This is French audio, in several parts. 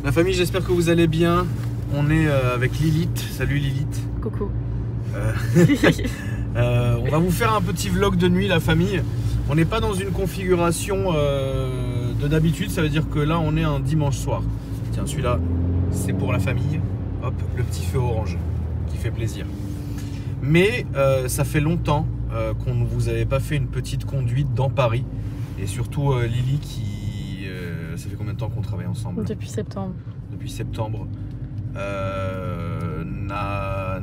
La famille, j'espère que vous allez bien. On est avec Lilith. Salut Lilith. Coucou. On va vous faire un petit vlog de nuit, la famille. On n'est pas dans une configuration de d'habitude, ça veut dire que là on est un dimanche soir. Tiens, celui-là c'est pour la famille. Hop, le petit feu orange qui fait plaisir. Mais ça fait longtemps qu'on ne vous avait pas fait une petite conduite dans Paris. Et surtout Lily qui... ça fait combien de temps qu'on travaille ensemble? Depuis septembre. Depuis septembre.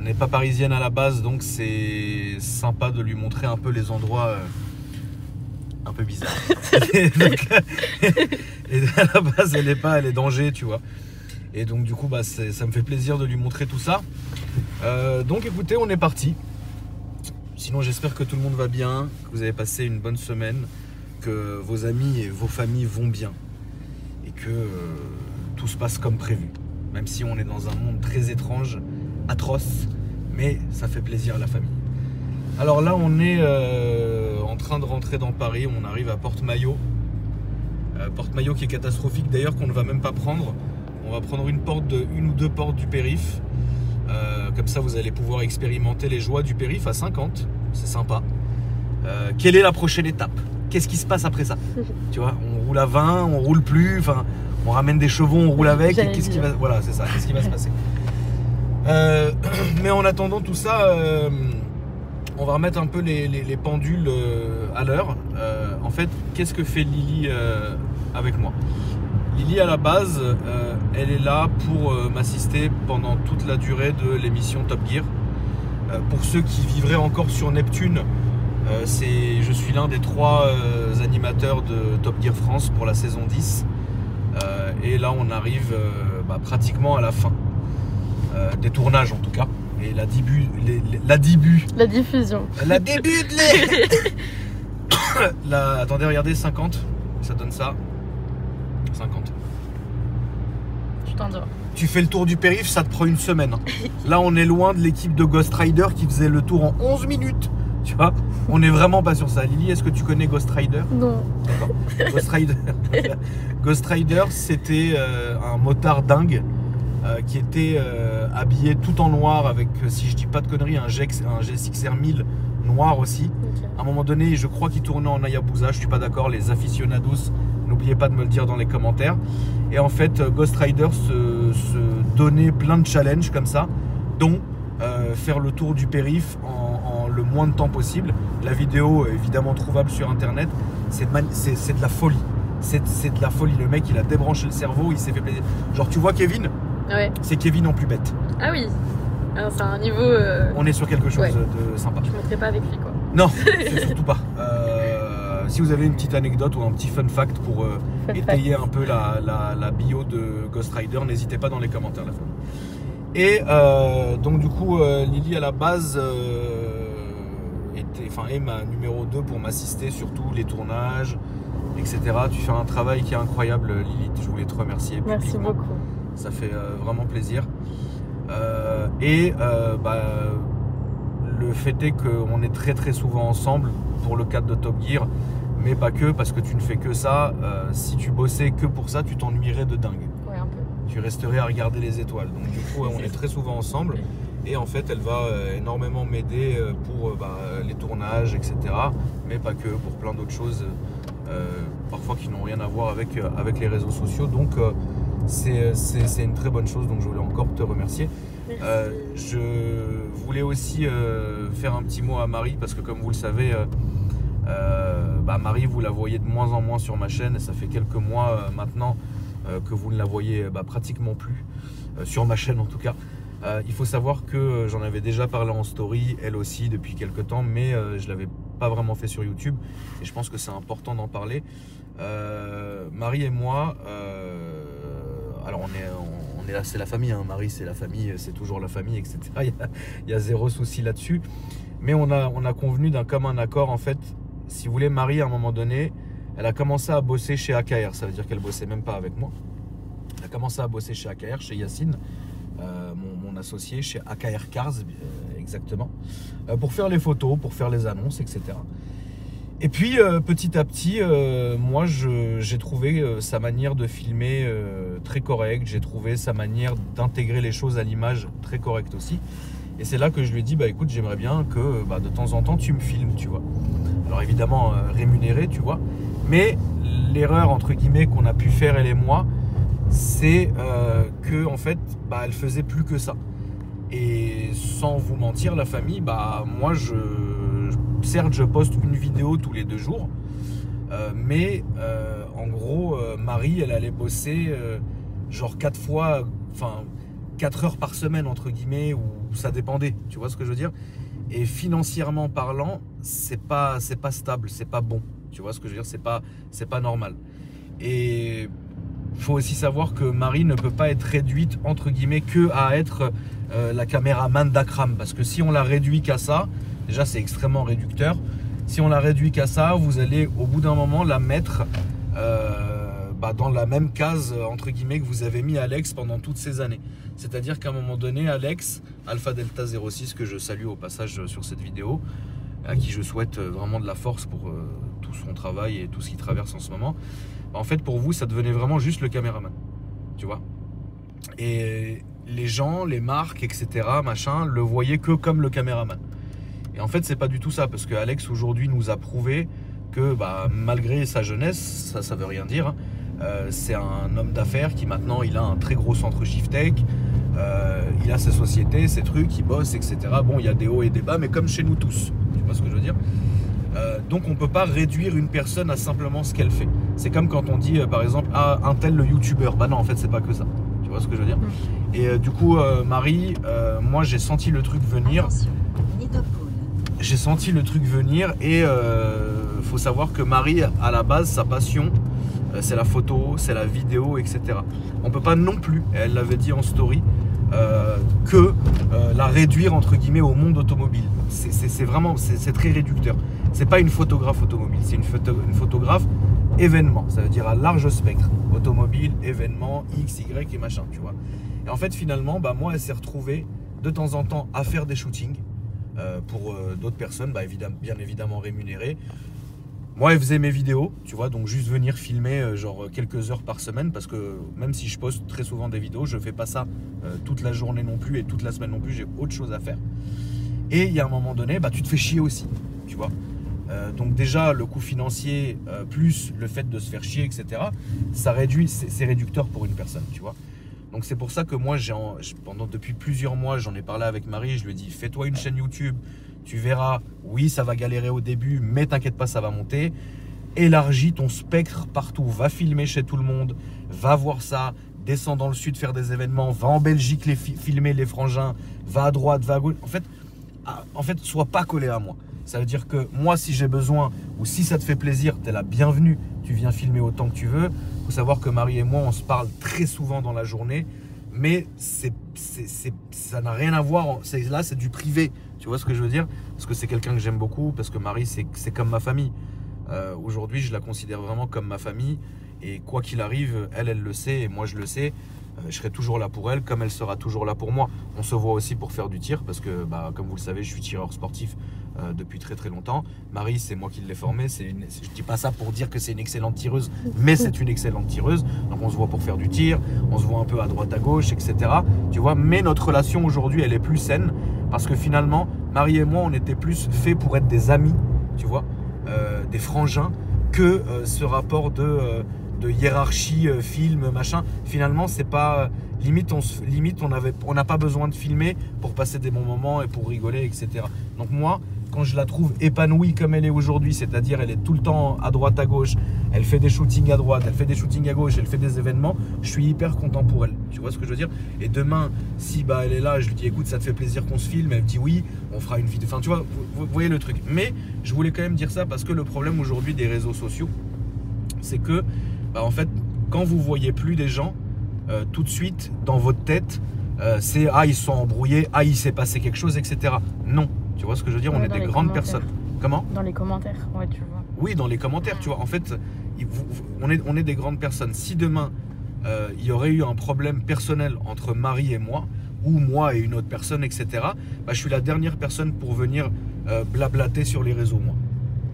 N'est pas parisienne à la base, donc c'est sympa de lui montrer un peu les endroits un peu bizarres. et à la base elle est d'Angers, tu vois. Et donc du coup bah, ça me fait plaisir de lui montrer tout ça. Donc écoutez, on est parti. Sinon j'espère que tout le monde va bien, que vous avez passé une bonne semaine, que vos amis et vos familles vont bien et que tout se passe comme prévu. Même si on est dans un monde très étrange, atroce, mais ça fait plaisir à la famille. Alors là on est en train de rentrer dans Paris, on arrive à Porte-Maillot. Porte-Maillot qui est catastrophique d'ailleurs, qu'on ne va même pas prendre. On va prendre une ou deux portes du périph'. Comme ça vous allez pouvoir expérimenter les joies du périph' à 50, c'est sympa. Quelle est la prochaine étape? Qu'est-ce qui se passe après ça? Tu vois, on roule à 20, on roule plus, enfin, on ramène des chevaux, on roule avec, et qu'est-ce qui va... Voilà, c'est ça, qu'est-ce qui va se passer? Mais en attendant tout ça, on va remettre un peu les pendules à l'heure. En fait, qu'est-ce que fait Lily avec moi? Lily, à la base, elle est là pour m'assister pendant toute la durée de l'émission Top Gear. Pour ceux qui vivraient encore sur Neptune, je suis l'un des 3 animateurs de Top Gear France pour la saison 10. Et là, on arrive pratiquement à la fin des tournages, en tout cas. Et la diffusion. La début de les... Attendez, regardez, 50. Ça donne ça. 50. Tu t'endors. Tu fais le tour du périph', ça te prend une semaine. Là, on est loin de l'équipe de Ghost Rider qui faisait le tour en 11 minutes. Tu vois, on n'est vraiment pas sur ça. Lily, est-ce que tu connais Ghost Rider? Non. D'accord. Ghost Rider, c'était un motard dingue qui était habillé tout en noir avec, si je dis pas de conneries, un GSX-R 1000 noir aussi. Okay. À un moment donné, je crois qu'il tournait en Hayabusa, je suis pas d'accord, les aficionados, n'oubliez pas de me le dire dans les commentaires. Et en fait, Ghost Rider se donnait plein de challenges comme ça, dont faire le tour du périph' en le moins de temps possible. La vidéo est évidemment trouvable sur internet, c'est de la folie. C'est de la folie, le mec il a débranché le cerveau, il s'est fait plaisir. Genre tu vois Kevin? Ouais. C'est Kevin en plus bête. Ah oui, c'est un niveau... On est sur quelque chose ouais. de sympa. Je ne mettrai pas avec lui quoi. Non, surtout pas. Si vous avez une petite anecdote ou un petit fun fact pour étayer un peu la bio de Ghost Rider, n'hésitez pas dans les commentaires, la famille. Et donc du coup, Lily à la base est ma numéro 2 pour m'assister sur tous les tournages, etc. Tu fais un travail qui est incroyable, Lilith. Je voulais te remercier. Merci beaucoup. Ça fait vraiment plaisir. Le fait est qu'on est très très souvent ensemble pour le cadre de Top Gear, mais pas que, parce que tu ne fais que ça. Si tu bossais que pour ça, tu t'ennuierais de dingue. Ouais, un peu. Tu resterais à regarder les étoiles. Donc du coup, on est très souvent ensemble. Et en fait, elle va énormément m'aider pour les tournages, etc. Mais pas que, pour plein d'autres choses, parfois qui n'ont rien à voir avec les réseaux sociaux. Donc c'est une très bonne chose. Donc je voulais encore te remercier. Je voulais aussi faire un petit mot à Marie, parce que comme vous le savez, Marie, vous la voyez de moins en moins sur ma chaîne. Et ça fait quelques mois maintenant que vous ne la voyez pratiquement plus, sur ma chaîne en tout cas. Il faut savoir que j'en avais déjà parlé en story, elle aussi, depuis quelques temps, mais je ne l'avais pas vraiment fait sur YouTube. Et je pense que c'est important d'en parler. Marie et moi, alors on est là, c'est la famille, hein. Marie c'est la famille, c'est toujours la famille, etc. Il y a zéro souci là-dessus. Mais on a convenu d'un commun accord, en fait. Si vous voulez, Marie, à un moment donné, elle a commencé à bosser chez AKR. Ça veut dire qu'elle bossait même pas avec moi. Elle a commencé à bosser chez AKR, chez Yacine, mon associé, chez AKR Cars, exactement, pour faire les photos, pour faire les annonces, etc. Et puis petit à petit, moi j'ai trouvé sa manière de filmer très correcte, j'ai trouvé sa manière d'intégrer les choses à l'image très correcte aussi. Et c'est là que je lui ai dit, bah écoute, j'aimerais bien que de temps en temps tu me filmes, tu vois. Alors évidemment rémunéré, tu vois. Mais l'erreur entre guillemets qu'on a pu faire elle et moi, c'est que en fait, elle faisait plus que ça. Et sans vous mentir, la famille, moi certes je poste une vidéo tous les 2 jours, mais en gros Marie elle allait bosser genre 4 fois, enfin 4 heures par semaine entre guillemets, ou ça dépendait, tu vois ce que je veux dire. Et financièrement parlant, c'est pas stable, c'est pas bon, tu vois ce que je veux dire, c'est pas normal. Et il faut aussi savoir que Marie ne peut pas être réduite entre guillemets que à être la caméraman d'Akram, parce que si on la réduit qu'à ça, déjà c'est extrêmement réducteur. Si on la réduit qu'à ça, vous allez au bout d'un moment la mettre dans la même case entre guillemets que vous avez mis Alex pendant toutes ces années. C'est-à-dire qu'à un moment donné, Alex, Alpha Delta 06, que je salue au passage sur cette vidéo, à qui je souhaite vraiment de la force pour tout son travail et tout ce qu'il traverse en ce moment, en fait pour vous ça devenait vraiment juste le caméraman, tu vois. Et les gens, les marques, etc. machin, le voyaient que comme le caméraman. Et en fait c'est pas du tout ça, parce que Alex aujourd'hui nous a prouvé que malgré sa jeunesse, ça veut rien dire, c'est un homme d'affaires qui maintenant il a un très gros centre Shiftech, il a ses sociétés, ses trucs, il bosse, etc. Bon, il y a des hauts et des bas, mais comme chez nous tous, tu vois ce que je veux dire. Donc on peut pas réduire une personne à simplement ce qu'elle fait. C'est comme quand on dit par exemple un tel le youtubeur, non en fait c'est pas que ça, tu vois ce que je veux dire. Et du coup Marie, moi j'ai senti le truc venir. J'ai senti le truc venir et faut savoir que Marie, à la base, sa passion, c'est la photo, c'est la vidéo, etc. On peut pas non plus, elle l'avait dit en story, la réduire entre guillemets au monde automobile. C'est vraiment, c'est très réducteur. C'est pas une photographe automobile, c'est une photographe événement. Ça veut dire à large spectre, automobile, événement, X, Y et machin, tu vois. Et en fait, finalement, moi, elle s'est retrouvée de temps en temps à faire des shootings. Pour d'autres personnes, bien évidemment rémunérées. Moi, elle faisait mes vidéos, tu vois, donc juste venir filmer genre quelques heures par semaine, parce que même si je poste très souvent des vidéos, je fais pas ça toute la journée non plus et toute la semaine non plus, j'ai autre chose à faire. Et il y a un moment donné, tu te fais chier aussi, tu vois. Donc déjà, le coût financier, plus le fait de se faire chier, etc., ça réduit, c'est réducteur pour une personne, tu vois. Donc c'est pour ça que moi, depuis plusieurs mois, j'en ai parlé avec Marie, je lui ai dit, fais-toi une chaîne YouTube, tu verras, oui, ça va galérer au début, mais t'inquiète pas, ça va monter. Élargis ton spectre partout, va filmer chez tout le monde, va voir ça, descends dans le sud faire des événements, va en Belgique filmer les frangins, va à droite, va à gauche. En fait, sois pas collé à moi. Ça veut dire que moi, si j'ai besoin, ou si ça te fait plaisir, t'es la bienvenue, tu viens filmer autant que tu veux. Il faut savoir que Marie et moi, on se parle très souvent dans la journée, mais ça n'a rien à voir, là c'est du privé, tu vois ce que je veux dire, parce que c'est quelqu'un que j'aime beaucoup, parce que Marie c'est comme ma famille. Aujourd'hui je la considère vraiment comme ma famille, et quoi qu'il arrive, elle le sait, et moi je le sais, je serai toujours là pour elle, comme elle sera toujours là pour moi. On se voit aussi pour faire du tir, parce que comme vous le savez, je suis tireur sportif depuis très très longtemps. Marie, c'est moi qui l'ai formée, je dis pas ça pour dire que c'est une excellente tireuse, mais c'est une excellente tireuse. Donc on se voit pour faire du tir, on se voit un peu à droite à gauche, etc. Tu vois, mais notre relation aujourd'hui, elle est plus saine, parce que finalement, Marie et moi, on était plus faits pour être des amis, tu vois, des frangins, que ce rapport de hiérarchie, film, machin. Finalement, c'est pas limite on n'a pas besoin de filmer pour passer des bons moments et pour rigoler, etc. Donc moi, quand je la trouve épanouie comme elle est aujourd'hui, c'est-à-dire elle est tout le temps à droite à gauche, elle fait des shootings à droite, elle fait des shootings à gauche, elle fait des événements, je suis hyper content pour elle, tu vois ce que je veux dire. Et demain, si elle est là, je lui dis écoute, ça te fait plaisir qu'on se filme, elle me dit oui, on fera une vidéo, enfin tu vois, vous voyez le truc. Mais je voulais quand même dire ça, parce que le problème aujourd'hui des réseaux sociaux, c'est que en fait, quand vous voyez plus des gens, tout de suite dans votre tête, c'est ils se sont embrouillés, il s'est passé quelque chose, etc. Non, tu vois ce que je veux dire, on est des grandes personnes. Comment ? Dans les commentaires, ouais, tu vois. Oui, dans les commentaires, tu vois. En fait, on est des grandes personnes. Si demain il y aurait eu un problème personnel entre Marie et moi, ou moi et une autre personne, etc., je suis la dernière personne pour venir blablater sur les réseaux, moi.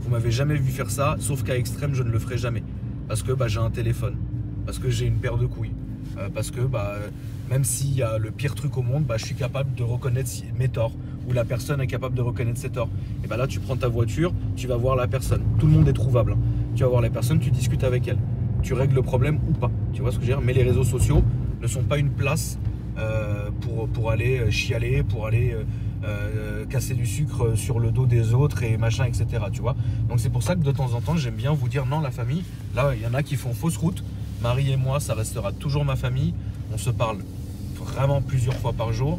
Vous m'avez jamais vu faire ça, sauf qu'à extrême, je ne le ferai jamais. Parce que j'ai un téléphone, parce que j'ai une paire de couilles, parce que même s'il y a le pire truc au monde, je suis capable de reconnaître mes torts, ou la personne est capable de reconnaître ses torts. Et là, tu prends ta voiture, tu vas voir la personne. Tout le monde est trouvable. Hein. Tu vas voir la personne, tu discutes avec elle. Tu règles le problème ou pas. Tu vois ce que je veux dire? Mais les réseaux sociaux ne sont pas une place pour aller chialer, pour aller casser du sucre sur le dos des autres et machin, etc. Tu vois? Donc c'est pour ça que de temps en temps, j'aime bien vous dire non, la famille, là, il y en a qui font fausse route. Marie et moi, ça restera toujours ma famille. On se parle vraiment plusieurs fois par jour.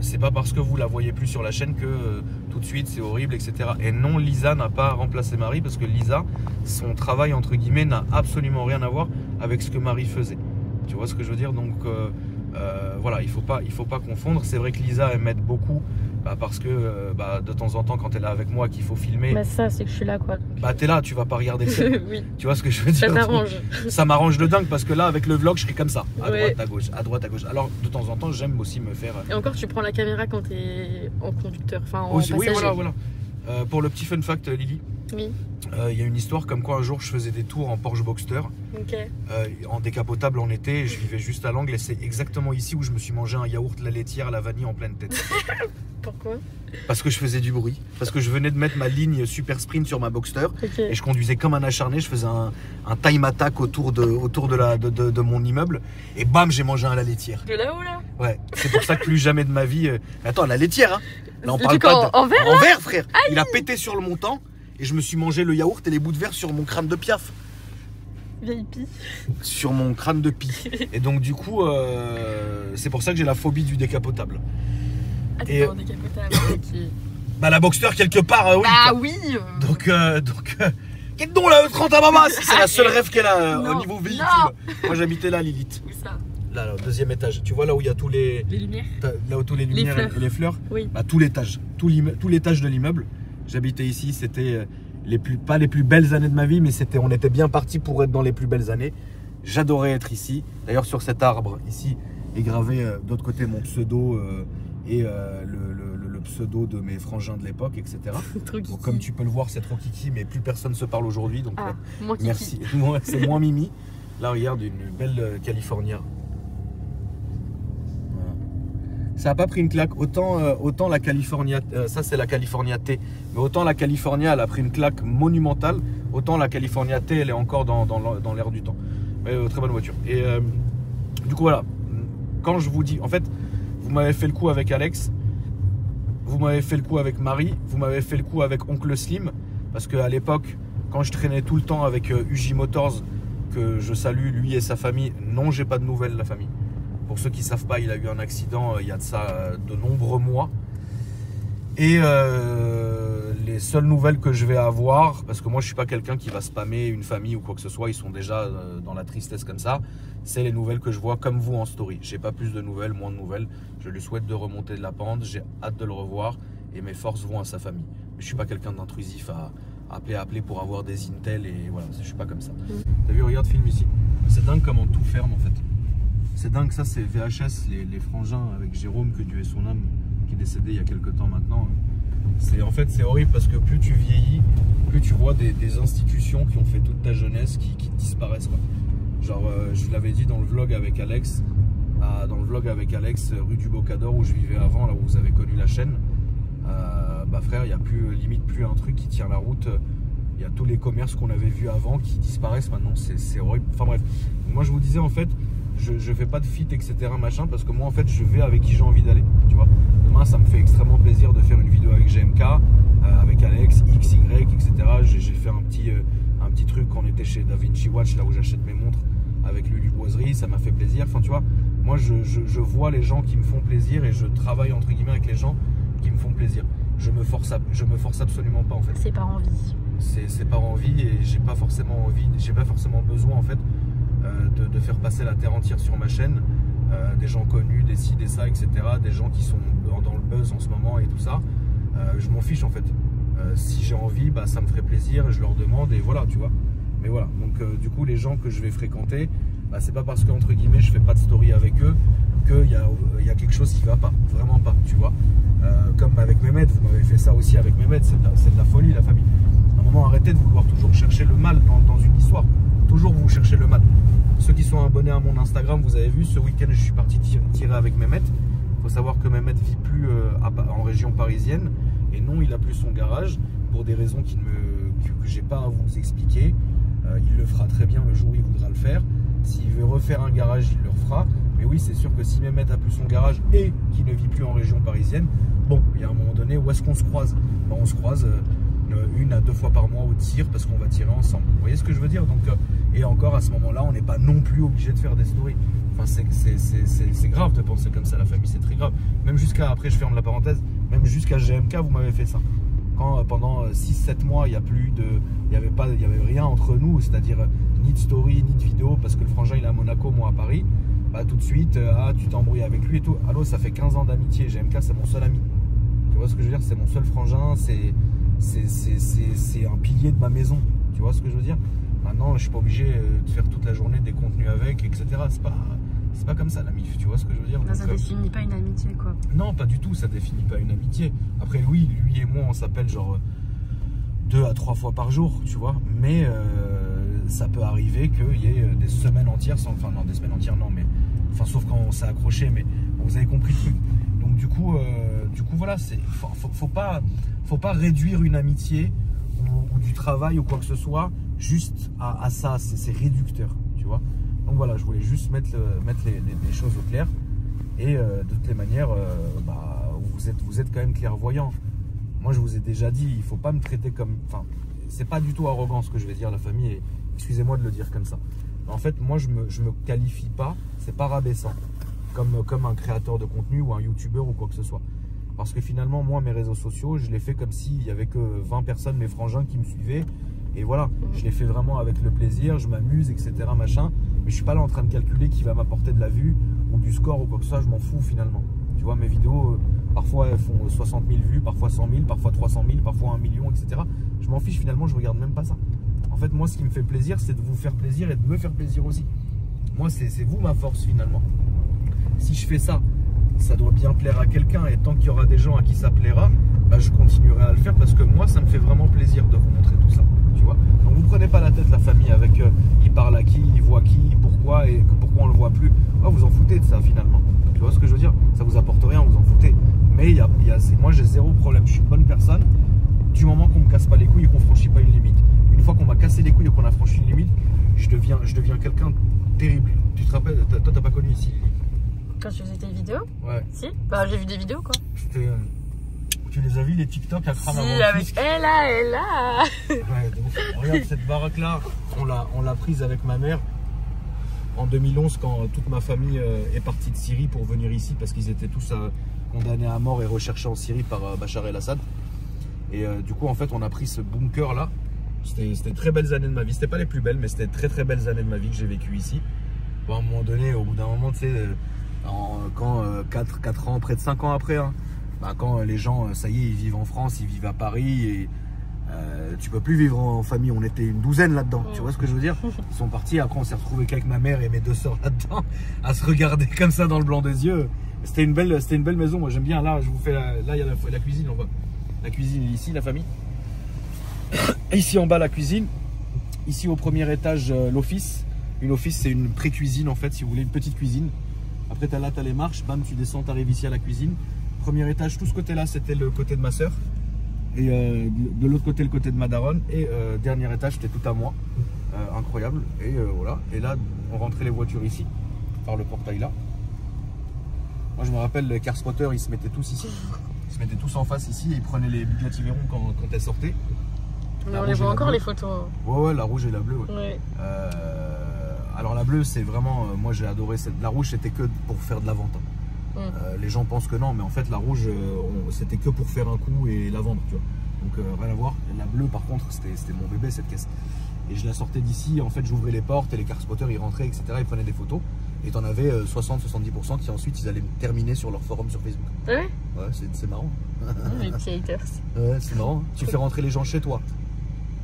C'est pas parce que vous la voyez plus sur la chaîne que tout de suite c'est horrible, etc. Et non, Lisa n'a pas remplacé Marie parce que Lisa, son travail entre guillemets n'a absolument rien à voir avec ce que Marie faisait. Tu vois ce que je veux dire? Donc voilà, il faut pas confondre. C'est vrai que Lisa elle m'aide beaucoup parce que de temps en temps quand elle est avec moi qu'il faut filmer. Ça c'est que je suis là quoi. T'es là, tu vas pas regarder le ciel. Oui. Tu vois ce que je veux dire? Ça t'arrange. Ça m'arrange de dingue parce que là avec le vlog je serai comme ça, à droite à gauche, à droite à gauche. Alors de temps en temps j'aime aussi me faire. Et encore tu prends la caméra quand t'es en conducteur, enfin en aussi, passager. Oui voilà. Pour le petit fun fact Lily. Oui. Il y a une histoire comme quoi un jour je faisais des tours en Porsche Boxster, en décapotable en été, et je vivais juste à l'angle et c'est exactement ici où je me suis mangé un yaourt la laitière à la vanille en pleine tête. Pourquoi? Parce que je faisais du bruit, parce que je venais de mettre ma ligne super sprint sur ma Boxster et je conduisais comme un acharné, je faisais un time attack autour de mon immeuble et bam j'ai mangé un la laitière. De là-haut là? Ouais, c'est pour ça que plus jamais de ma vie... Attends, la laitière hein. Là on parle pas en verre, en verre frère. Aïe. Il a pété sur le montant. Et je me suis mangé le yaourt et les bouts de verre sur mon crâne de piaf. Vieille pie. Sur mon crâne de pie. Et donc du coup, c'est pour ça que j'ai la phobie du décapotable. Ah t'es pas en décapotable, ok. La Boxster quelque part, oui. Ah oui. Donc qu'est-ce donc là, 30 à Mama? C'est la seule rêve qu'elle a au niveau véhicule. Moi j'habitais là, Lilith. Où ça? Là, au deuxième étage. Tu vois là où il y a tous les lumières? Là où tous les lumières et les fleurs? Oui. Tout l'étage. Tout l'étage de l'immeuble. J'habitais ici, c'était pas les plus belles années de ma vie, mais on était bien parti pour être dans les plus belles années. J'adorais être ici. D'ailleurs, sur cet arbre, ici, est gravé d'autre côté mon pseudo et le pseudo de mes frangins de l'époque, etc. Donc, comme tu peux le voir, c'est trop kiki, mais plus personne ne se parle aujourd'hui. Donc, moins kiki. Merci. C'est moins mimi. Là, regarde, une belle California. Ça n'a pas pris une claque, autant la California, ça c'est la California T, mais autant la California elle a pris une claque monumentale, autant la California T elle est encore dans l'air du temps. Mais très bonne voiture. Et du coup voilà, quand je vous dis, en fait, vous m'avez fait le coup avec Alex, vous m'avez fait le coup avec Marie, vous m'avez fait le coup avec Oncle Slim, parce qu'à l'époque, quand je traînais tout le temps avec UJ Motors, que je salue lui et sa famille, non j'ai pas de nouvelles de la famille. Pour ceux qui ne savent pas, il a eu un accident il y a de ça de nombreux mois. Et les seules nouvelles que je vais avoir, parce que moi je ne suis pas quelqu'un qui va spammer une famille ou quoi que ce soit, ils sont déjà dans la tristesse comme ça, c'est les nouvelles que je vois comme vous en story. J'ai pas plus de nouvelles, moins de nouvelles. Je lui souhaite de remonter de la pente, j'ai hâte de le revoir et mes forces vont à sa famille. Mais je ne suis pas quelqu'un d'intrusif à appeler pour avoir des intel et voilà, je ne suis pas comme ça. T'as vu, regarde, film ici. C'est dingue comment tout ferme en fait. C'est dingue, ça c'est VHS, les frangins avec Jérôme, que Dieu ait son âme, qui est décédé il y a quelques temps maintenant. En fait c'est horrible parce que plus tu vieillis, plus tu vois des institutions qui ont fait toute ta jeunesse qui disparaissent quoi. Genre je l'avais dit dans le vlog avec Alex, rue du Bocador où je vivais avant, là où vous avez connu la chaîne. Frère, il n'y a limite plus un truc qui tient la route. Il y a tous les commerces qu'on avait vus avant qui disparaissent maintenant, c'est horrible. Enfin bref, moi je vous disais en fait, je fais pas de fit etc machin parce que moi en fait je vais avec qui j'ai envie d'aller, tu vois. Demain ça me fait extrêmement plaisir de faire une vidéo avec GMK, avec Alex, XY, etc. J'ai fait un petit truc quand on était chez Da Vinci Watch, là où j'achète mes montres, avec Lulu Boiserie, ça m'a fait plaisir. Enfin tu vois, moi je vois les gens qui me font plaisir et je travaille entre guillemets avec les gens qui me font plaisir. Je me force absolument pas en fait. C'est par envie. C'est par envie et j'ai pas forcément besoin en fait de faire passer la terre entière sur ma chaîne, des gens connus, des ci, des ça, etc. Des gens qui sont dans le buzz en ce moment et tout ça. Je m'en fiche en fait. Si j'ai envie, ça me ferait plaisir et je leur demande et voilà, tu vois. Mais voilà, donc du coup les gens que je vais fréquenter, c'est pas parce que entre guillemets je fais pas de story avec eux qu'il y a quelque chose qui va pas, vraiment pas, tu vois. Comme avec Mehmet, vous m'avez fait ça aussi avec Mehmet, c'est de la folie, la famille. À un moment, arrêtez de vouloir toujours chercher le mal dans une histoire. Toujours vous cherchez le mal. Ceux qui sont abonnés à mon Instagram, vous avez vu, ce week-end, je suis parti tirer avec Mehmet. Il faut savoir que Mehmet vit plus en région parisienne. Et non, il a plus son garage pour des raisons que j'ai pas à vous expliquer. Il le fera très bien le jour où il voudra le faire. S'il veut refaire un garage, il le refera. Mais oui, c'est sûr que si Mehmet a plus son garage et qu'il ne vit plus en région parisienne, bon, il y a un moment donné où est-ce qu'on se croise? Ben, on se croise 1 à 2 fois par mois au tir parce qu'on va tirer ensemble. Vous voyez ce que je veux dire? Donc, et encore à ce moment-là, on n'est pas non plus obligé de faire des stories. Enfin, c'est grave de penser comme ça, la famille, c'est très grave. Même jusqu'à, après je ferme la parenthèse, même jusqu'à GMK, vous m'avez fait ça. Quand pendant 6-7 mois, il n'y avait rien entre nous, c'est-à-dire ni de story, ni de vidéo, parce que le frangin il est à Monaco, moi à Paris, bah tout de suite, tu t'embrouilles avec lui et tout. Allô, ça fait 15 ans d'amitié, GMK c'est mon seul ami. Tu vois ce que je veux dire? C'est mon seul frangin, c'est un pilier de ma maison. Tu vois ce que je veux dire? Maintenant, je suis pas obligé de faire toute la journée des contenus avec, etc. C'est pas comme ça la MIF, tu vois ce que je veux dire? Non, ça définit pas une amitié, quoi. Non, pas du tout, ça définit pas une amitié. Après, oui, lui et moi, on s'appelle genre 2 à 3 fois par jour, tu vois. Mais ça peut arriver qu'il y ait des semaines entières, enfin non, des semaines entières, non, mais enfin sauf quand on s'est accroché, mais vous avez compris le truc. Donc du coup voilà, faut pas réduire une amitié ou du travail ou quoi que ce soit juste à ça, c'est réducteur, tu vois. Donc voilà, je voulais juste mettre les choses au clair. Et de toutes les manières, vous êtes quand même clairvoyant. Moi, je vous ai déjà dit, il ne faut pas me traiter comme... Enfin, c'est pas du tout arrogant ce que je vais dire à la famille. Et excusez-moi de le dire comme ça. En fait, moi, je me qualifie pas, c'est pas rabaissant, comme un créateur de contenu ou un youtubeur ou quoi que ce soit. Parce que finalement, moi, mes réseaux sociaux, je les fais comme s'il n'y avait que 20 personnes, mes frangins qui me suivaient. Et voilà, je les fais vraiment avec le plaisir, je m'amuse, etc. machin. Mais je suis pas là en train de calculer qui va m'apporter de la vue ou du score ou quoi que ce soit, je m'en fous finalement. Tu vois, mes vidéos, parfois elles font 60 000 vues, parfois 100 000, parfois 300 000, parfois 1 million, etc. Je m'en fiche finalement, je regarde même pas ça. En fait, moi, ce qui me fait plaisir, c'est de vous faire plaisir et de me faire plaisir aussi. Moi, c'est vous ma force finalement. Si je fais ça, ça doit bien plaire à quelqu'un et tant qu'il y aura des gens à qui ça plaira, bah, je continuerai à le faire parce que moi, ça me fait vraiment plaisir de vous montrer tout ça. Tu vois, donc vous prenez pas la tête la famille avec il parle à qui, il voit qui, pourquoi et pourquoi on le voit plus. Oh, vous en foutez de ça finalement. Tu vois ce que je veux dire? Ça vous apporte rien, vous en foutez. Mais moi j'ai zéro problème, je suis une bonne personne du moment qu'on me casse pas les couilles et qu'on franchit pas une limite. Une fois qu'on m'a cassé les couilles et qu'on a franchi une limite, je deviens quelqu'un de terrible. Tu te rappelles, toi t'as pas connu ici? Quand tu faisais tes vidéos? Ouais. Si, bah j'ai vu des vidéos quoi. Tu les as vus les TikTok à crame avant avec Ella. Ouais, donc, regarde cette baraque là, on l'a prise avec ma mère en 2011 quand toute ma famille est partie de Syrie pour venir ici parce qu'ils étaient tous condamnés à mort et recherchés en Syrie par Bachar el-Assad. Et du coup en fait on a pris ce bunker là. C'était très belles années de ma vie, c'était pas les plus belles mais c'était très belles années de ma vie que j'ai vécu ici. Bon, à un moment donné, au bout d'un moment, tu sais, quand 4 ans, près de 5 ans après, hein, bah, quand les gens, ça y est, ils vivent en France, ils vivent à Paris et tu peux plus vivre en famille. On était une douzaine là-dedans, tu vois ce que je veux dire? Ils sont partis, après on s'est retrouvés qu'avec ma mère et mes 2 sœurs là-dedans, à se regarder comme ça dans le blanc des yeux. C'était une belle maison, moi j'aime bien. Là, je vous fais là il y a la cuisine, on voit. La cuisine ici, la famille. Ici en bas, la cuisine. Ici au premier étage, l'office. Une office, c'est une pré-cuisine en fait, si vous voulez, une petite cuisine. Après, tu as les marches, bam, tu descends, tu arrives ici à la cuisine. Premier étage, tout ce côté-là, c'était le côté de ma soeur. Et de l'autre côté, le côté de ma daronne. Et dernier étage, c'était tout à moi. Incroyable. Et voilà. Et là, on rentrait les voitures ici, par le portail là. Moi, je me rappelle, les car spotters, ils se mettaient tous ici. Ils se mettaient tous en face ici et ils prenaient les Bugatti Veyron quand elles sortaient. Mais on les voit encore les photos. Ouais, la rouge et la bleue. Ouais. Alors la bleue, c'est vraiment, moi j'ai adoré. La rouge, c'était que pour faire de la vente. Les gens pensent que non, mais en fait la rouge, c'était que pour faire un coup et la vendre, tu vois. Donc rien à voir. La bleue, par contre, c'était mon bébé cette caisse. Et je la sortais d'ici. En fait, j'ouvrais les portes et les car spotters, ils rentraient, etc. Ils prenaient des photos. Et t'en avais 60-70% qui ensuite ils allaient terminer sur leur forum sur Facebook. Ouais. Ouais, c'est marrant. Les petits haters. Ouais, c'est marrant. Tu fais rentrer les gens chez toi.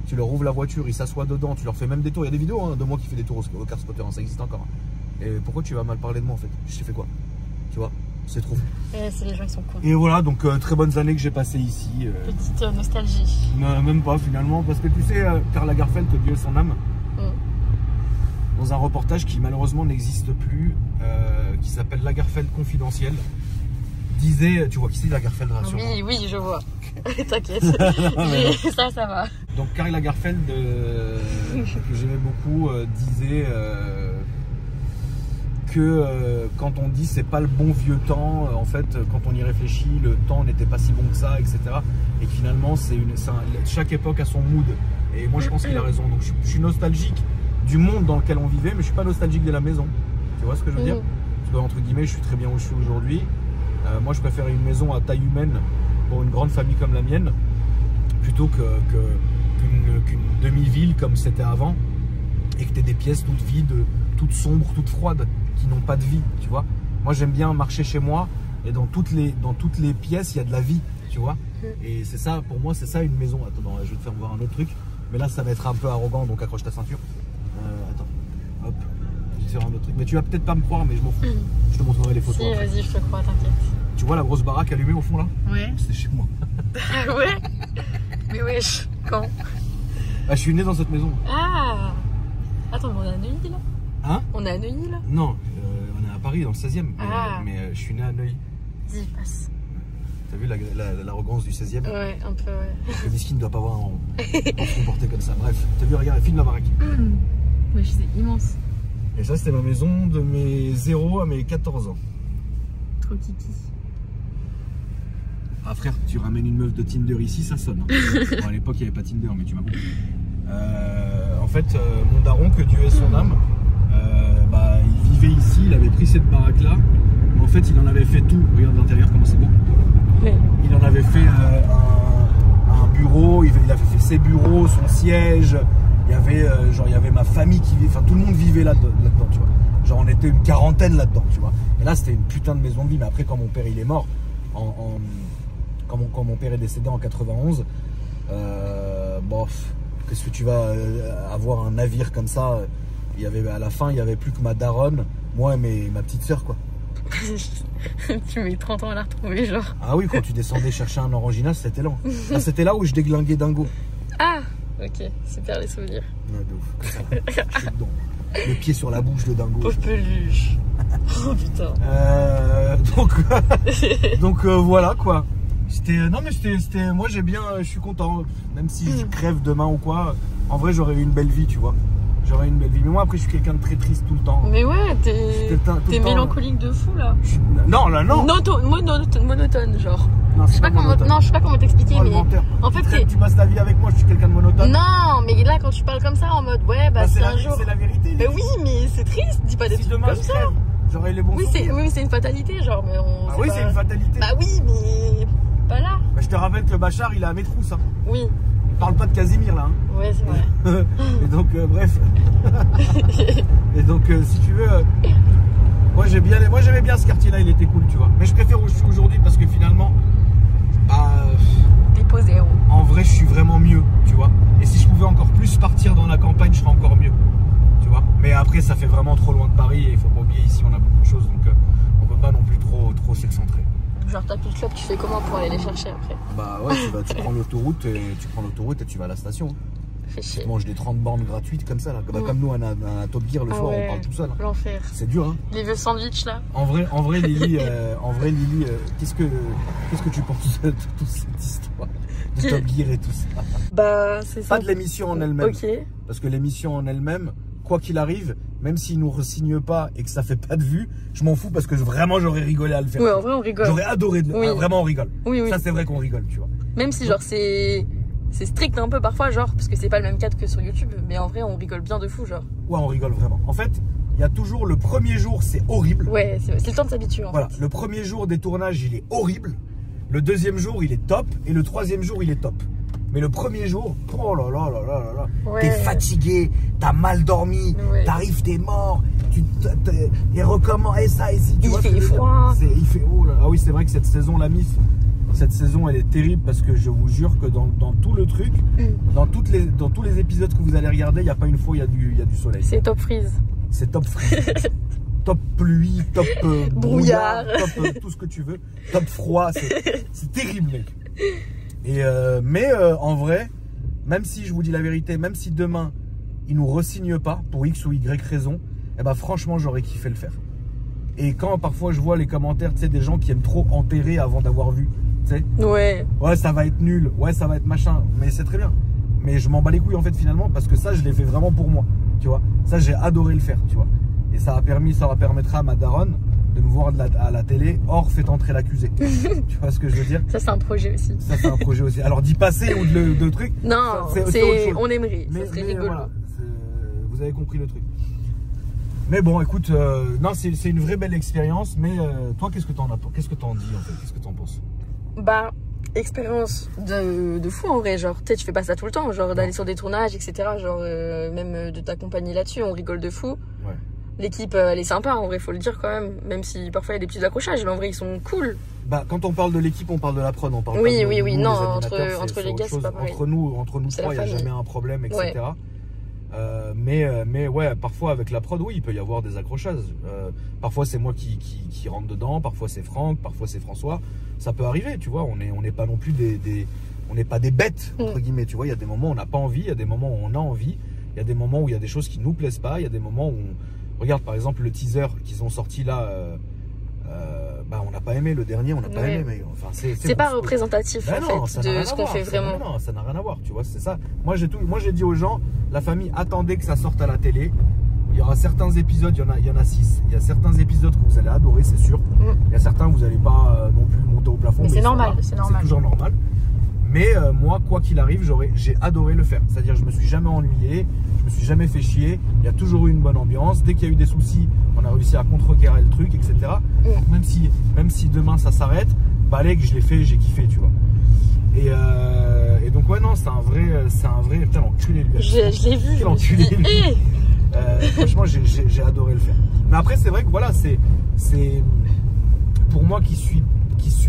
Tu leur ouvres la voiture, ils s'assoient dedans, tu leur fais même des tours. Il y a des vidéos de moi qui fais des tours au car spotter, ça existe encore. Et pourquoi tu vas mal parler de moi en fait? Je t'ai fait quoi? Tu vois, c'est trop. C'est les gens qui sont cons. Et voilà, donc très bonnes années que j'ai passées ici. Petite nostalgie. Non, même pas finalement, parce que tu sais, Karl Lagerfeld, Dieu son âme, dans un reportage qui malheureusement n'existe plus, qui s'appelle Lagerfeld Confidentiel, disait, tu vois qui c'est Lagerfeld, rassure-moi. Oui, je vois. T'inquiète. Ça va. Donc Karl Lagerfeld, que j'aimais beaucoup, disait que quand on dit c'est pas le bon vieux temps, en fait quand on y réfléchit, le temps n'était pas si bon que ça, etc. Et que finalement chaque époque a son mood. Et moi je pense qu'il a raison. Donc je suis nostalgique du monde dans lequel on vivait, mais je suis pas nostalgique de la maison. Tu vois ce que je veux dire? Parce que entre guillemets je suis très bien où je suis aujourd'hui. Moi je préfère une maison à taille humaine pour une grande famille comme la mienne, plutôt qu'une demi-ville comme c'était avant, et que tu aies des pièces toutes vides, toutes sombres, toutes froides, qui n'ont pas de vie, tu vois. Moi j'aime bien marcher chez moi, et dans toutes les pièces il y a de la vie, tu vois. Et c'est ça, pour moi c'est ça une maison. Attends, je vais te faire voir un autre truc, mais là ça va être un peu arrogant, donc accroche ta ceinture. Attends, hop, je vais te faire un autre truc, mais tu vas peut-être pas me croire, mais je m'en fous. Je te montrerai les photos. Si, vas-y, je te crois, t'inquiète. Tu vois la grosse baraque allumée au fond là? Ouais. C'est chez moi. Ouais. Mais wesh, quand? Ah, je suis né dans cette maison. Ah. Attends, mais on est à Neuilly là? Hein? On est à Neuilly là? Non, on est à Paris dans le 16e. Mais je suis né à Neuilly. Vas-y, passe. T'as vu l'arrogance du 16e? Ouais, un peu, ouais. Le miskin ne doit pas avoir se comporter comme ça. Bref, t'as vu, regarde, filme la baraque. Ouais, c'est immense. Et ça, c'était ma maison de mes 0 à mes 14 ans. Trop kiki. Ah frère, tu ramènes une meuf de Tinder ici, ça sonne. Bon, à l'époque, il n'y avait pas Tinder, mais tu m'as compris. En fait, mon daron, que Dieu ait son âme, il vivait ici, il avait pris cette baraque-là. En fait, il en avait fait tout. Regarde l'intérieur, comment c'est beau. Ouais. Il en avait fait un bureau, il avait fait ses bureaux, son siège. Il y avait ma famille qui vivait, enfin tout le monde vivait là-dedans, tu vois. Genre on était une quarantaine là-dedans, tu vois. Et là, c'était une putain de maison de vie. Mais après, quand mon père il est mort, quand mon père est décédé en 91, qu'est-ce que tu vas avoir un navire comme ça? À la fin, il n'y avait plus que ma daronne, moi et ma petite soeur, quoi. Tu mets 30 ans à la retrouver, genre. Ah oui, quand tu descendais chercher un Orangina, c'était lent. Ah, c'était là où je déglinguais Dingo. Ah, ok, super les souvenirs. Ouais, de ouf, comme ça. Je suis dedans. Le pied sur la bouche de Dingo. Pauvre peluche. Oh putain. Donc voilà quoi. Moi j'ai bien, je suis content. Même si je crève demain ou quoi, en vrai j'aurais eu une belle vie, tu vois. J'aurais une belle vie. Mais moi après je suis quelqu'un de très triste tout le temps. Mais ouais, t'es mélancolique de fou là. Non là non. Monotone genre. Non, je sais pas comment t'expliquer, mais menteur. En fait tu passes ta vie avec moi, je suis quelqu'un de monotone. Non, mais là quand tu parles comme ça en mode ouais c'est un jour. C'est la vérité. Mais oui, mais c'est triste, dis pas des trucs comme ça. J'aurais les bons souvenirs. Oui, c'est une fatalité genre, mais Ah oui, c'est une fatalité. Bah oui, mais pas là. Bah, je te rappelle que Bachar il est à mes trousses. Hein. Oui. On parle pas de Casimir là. Hein. Ouais, c'est vrai. Et donc bref. Et donc si tu veux, moi j'aimais bien ce quartier-là, il était cool, tu vois. Mais je préfère où je suis aujourd'hui parce que finalement, t'es posé. En vrai, je suis vraiment mieux, tu vois. Et si je pouvais encore plus partir dans la campagne, je serais encore mieux, tu vois. Mais après, ça fait vraiment trop loin de Paris et il faut pas oublier ici, on a beaucoup de choses, donc on peut pas non plus trop s'excentrer. Genre t'as plus de club, tu fais comment pour aller les chercher après? Bah ouais, tu prends l'autoroute et tu vas à la station. Fais chier. Tu manges des 30 bornes gratuites comme ça là. Comme nous on a un Top Gear le soir, on parle tout seul. Hein. L'enfer. C'est dur hein. Les vieux sandwichs là. En vrai Lily, qu'est-ce que tu penses de toute cette histoire de Top Gear et tout ça? Bah c'est ça. Pas de l'émission en elle-même. Ok. Parce que l'émission en elle-même, quoi qu'il arrive, même s'ils nous re-signent pas et que ça fait pas de vues, je m'en fous parce que vraiment j'aurais rigolé à le faire. Ouais, en vrai on rigole. J'aurais adoré vraiment on rigole. Oui. Ça c'est vrai qu'on rigole, tu vois. Même si genre c'est strict un peu parfois, genre, parce que c'est pas le même cadre que sur YouTube, mais en vrai on rigole bien de fou, genre. Ouais, on rigole vraiment. En fait, il y a toujours le premier jour, c'est horrible. Ouais, c'est le temps de s'habituer en fait. Le premier jour des tournages, il est horrible. Le deuxième jour, il est top. Et le troisième jour, il est top. Mais le premier jour, oh là là là là là, ouais. T'es fatigué, t'as mal dormi, t'arrives, t'es mort, et recommence, et ça, et si, tu vois. Il fait froid. Il fait, oh là, ah oui, c'est vrai que cette saison, la MIF, cette saison, elle est terrible parce que je vous jure que dans tout le truc, dans tous les épisodes que vous allez regarder, il n'y a pas une fois, il y a du soleil. C'est top freeze. C'est top freeze. top pluie, top brouillard, top tout ce que tu veux, top froid, c'est terrible mec. Et en vrai, même si je vous dis la vérité, même si demain ils nous re-signent pas pour X ou Y raison, eh ben franchement j'aurais kiffé le faire. Et quand parfois je vois les commentaires, tu sais, des gens qui aiment trop enterrer avant d'avoir vu, tu sais, ouais, ça va être nul, ouais ça va être machin, mais c'est très bien. Mais je m'en bats les couilles en fait finalement parce que ça je l'ai fait vraiment pour moi, tu vois. Ça j'ai adoré le faire, tu vois. Et ça permettra à ma daronne de me voir à la télé, or fait entrer l'accusé. Tu vois ce que je veux dire? Ça c'est un projet aussi. Ça c'est un projet aussi. Alors d'y passer ou de trucs. Non, on aimerait, ça serait rigolo. Voilà, vous avez compris le truc. Mais bon, écoute, non, c'est une vraie belle expérience. Mais toi, qu'est-ce que t'en as? Qu'est-ce que t'en dis en fait? Qu'est-ce que t'en penses? Bah, expérience de fou en vrai. Genre, tu sais, tu fais pas ça tout le temps. Genre, d'aller sur des tournages, etc. Genre, même de t'accompagner là-dessus, on rigole de fou. Ouais. L'équipe, elle est sympa en vrai, faut le dire quand même. Même si parfois il y a des petits accrochages, mais en vrai, ils sont cool. Bah, quand on parle de l'équipe, on parle de la prod, on parle oui, pas de oui, nous, non, les entre les gars, c'est pas pareil. Entre nous trois, il n'y a jamais un problème, etc. Ouais. Mais ouais, parfois avec la prod, oui, il peut y avoir des accrochages. Parfois c'est moi qui rentre dedans, parfois c'est Franck, parfois c'est François. Ça peut arriver, tu vois. On n'est pas non plus on n'est pas des bêtes entre guillemets, tu vois. Il y a des moments où on n'a pas envie, il y a des moments où on a envie, il y a des moments où il y a des choses qui nous plaisent pas, il y a des moments où regarde par exemple le teaser qu'ils ont sorti là. Bah, on n'a pas aimé le dernier, on n'a pas aimé, mais enfin c'est pas représentatif en fait de ce qu'on fait vraiment. Non, ça n'a rien à voir, tu vois, c'est ça. Moi j'ai dit aux gens, la famille, attendez que ça sorte à la télé. Il y aura certains épisodes, il y en a 6. Il y a certains épisodes que vous allez adorer, c'est sûr. Il y a certains que vous n'allez pas non plus monter au plafond. Mais c'est normal, c'est toujours normal. Mais moi, quoi qu'il arrive, j'ai adoré le faire. C'est-à-dire, je me suis jamais ennuyé, je me suis jamais fait chier. Il y a toujours eu une bonne ambiance. Dès qu'il y a eu des soucis, on a réussi à contrecarrer le truc, etc. Donc, même si demain ça s'arrête, bah allez, que je l'ai fait, j'ai kiffé, tu vois. Et donc ouais, non, c'est un vrai. Putain, l'enculé lui. Je l'ai vu. Quel enculé lui. Franchement, j'ai adoré le faire. Mais après, c'est vrai que voilà, c'est pour moi qui suis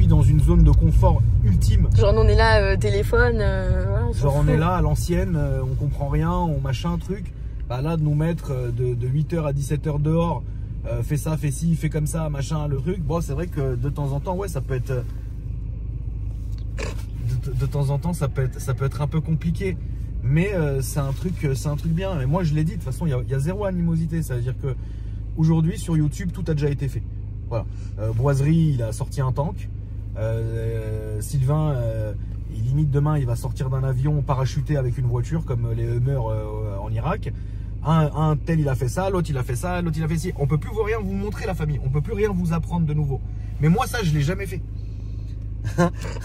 dans une zone de confort ultime. Genre on est là, téléphone, voilà, genre on est là à l'ancienne, on comprend rien, on machin truc. Bah là de nous mettre de 8h à 17h dehors, fais ça, fais ci, fais comme ça, machin, le truc. Bon, c'est vrai que de temps en temps, ouais, ça peut être de temps en temps ça peut être un peu compliqué. Mais c'est un truc bien. Et moi je l'ai dit, de toute façon il y a zéro animosité. Ça veut dire que aujourd'hui sur YouTube tout a déjà été fait. Voilà. Boiserie, il a sorti un tank. Sylvain, il limite demain, il va sortir d'un avion parachuté avec une voiture comme les Hummer en Irak. Un tel, il a fait ça, l'autre, il a fait ça, l'autre, il a fait ci. On peut plus rien vous montrer, la famille. On peut plus rien vous apprendre de nouveau. Mais moi, ça, je l'ai jamais fait.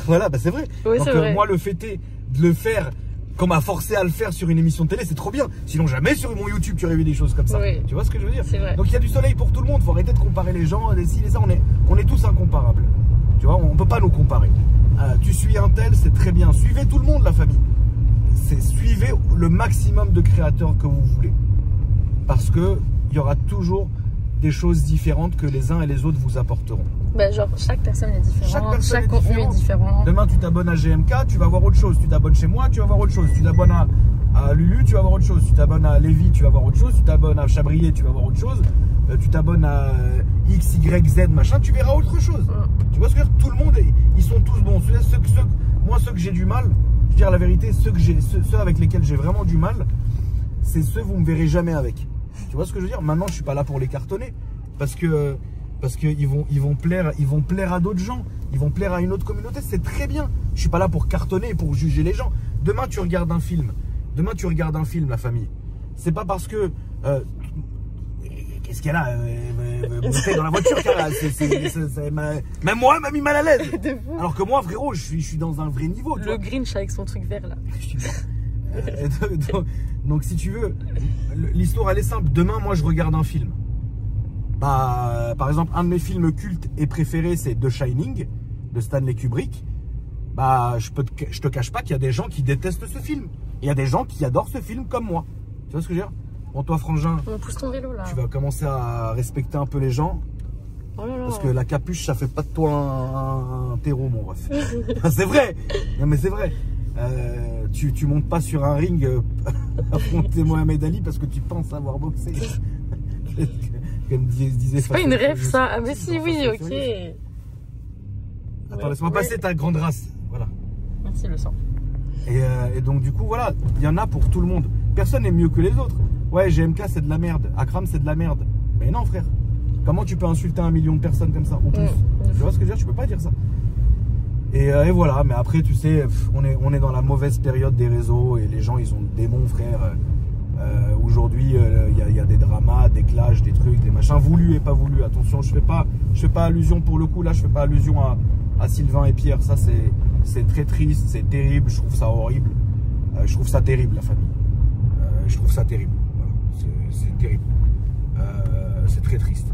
Voilà, bah c'est vrai. Oui, donc vrai. Moi, le fait est de le faire. Qu'on m'a forcé à le faire sur une émission de télé, c'est trop bien. Sinon, jamais sur mon YouTube, tu aurais vu des choses comme ça. Oui. Tu vois ce que je veux dire? C'est vrai. Donc, il y a du soleil pour tout le monde. Faut arrêter de comparer les gens, les ci, les ça. On est tous incomparables. Tu vois, on peut pas nous comparer. Tu suis un tel, c'est très bien. Suivez tout le monde, la famille. Suivez le maximum de créateurs que vous voulez. Parce que il y aura toujours des choses différentes que les uns et les autres vous apporteront. Bah genre chaque personne est différente, chaque contenu est différent. Demain tu t'abonnes à GMK, tu vas voir autre chose. Tu t'abonnes chez moi, tu vas voir autre chose. Tu t'abonnes à Lulu, tu vas voir autre chose. Tu t'abonnes à Lévi, tu vas voir autre chose. Tu t'abonnes à Chabrier, tu vas voir autre chose. Tu t'abonnes à X, Y, Z, machin, tu verras autre chose. Tu vois ce que je veux dire? Tout le monde, ils sont tous bons. Moi ceux que j'ai du mal, je veux dire la vérité, ceux avec lesquels j'ai vraiment du mal, c'est ceux que vous me verrez jamais avec. Tu vois ce que je veux dire? Maintenant, je suis pas là pour les cartonner parce que ils vont plaire à d'autres gens, ils vont plaire à une autre communauté. C'est très bien. Je suis pas là pour cartonner et pour juger les gens. Demain, tu regardes un film, la famille. C'est pas parce que qu'est-ce qu'il y a là, monter dans la voiture, même moi, elle m'a mis mal à l'aise. Alors que moi, frérot, je suis dans un vrai niveau. Le Grinch avec son truc vert là. Donc si tu veux, l'histoire elle est simple. Demain moi je regarde un film. Bah, par exemple un de mes films cultes et préférés c'est The Shining de Stanley Kubrick. Bah je te cache pas qu'il y a des gens qui détestent ce film. Il y a des gens qui adorent ce film comme moi. Tu vois ce que je veux dire? Bon toi Frangin, on pousse ton vélo là. Tu vas commencer à respecter un peu les gens. Oh là là. Parce que la capuche ça fait pas de toi un terreau mon ref. C'est vrai. Non mais c'est vrai. Tu montes pas sur un ring affronter Mohamed Ali parce que tu penses avoir boxé. disait. C'est pas une rêve ça. Ah mais si, oui, ok. Attends, laisse-moi passer ta grande race. Voilà. Merci le sang. Et donc du coup, voilà, il y en a pour tout le monde. Personne n'est mieux que les autres. Ouais, GMK c'est de la merde. Akram c'est de la merde. Mais non frère. Comment tu peux insulter 1 million de personnes comme ça ou plus? Tu vois ce que je veux dire? Tu peux pas dire ça. Et voilà, mais après tu sais, on est dans la mauvaise période des réseaux et les gens ils ont des démons frère. Aujourd'hui il y a des dramas, des clashs, des trucs, des machins voulus et pas voulus. Attention, je fais pas allusion pour le coup, là je fais pas allusion à Sylvain et Pierre. Ça c'est très triste, c'est terrible, je trouve ça horrible. Je trouve ça terrible la famille. Je trouve ça terrible. Voilà. C'est terrible. C'est très triste.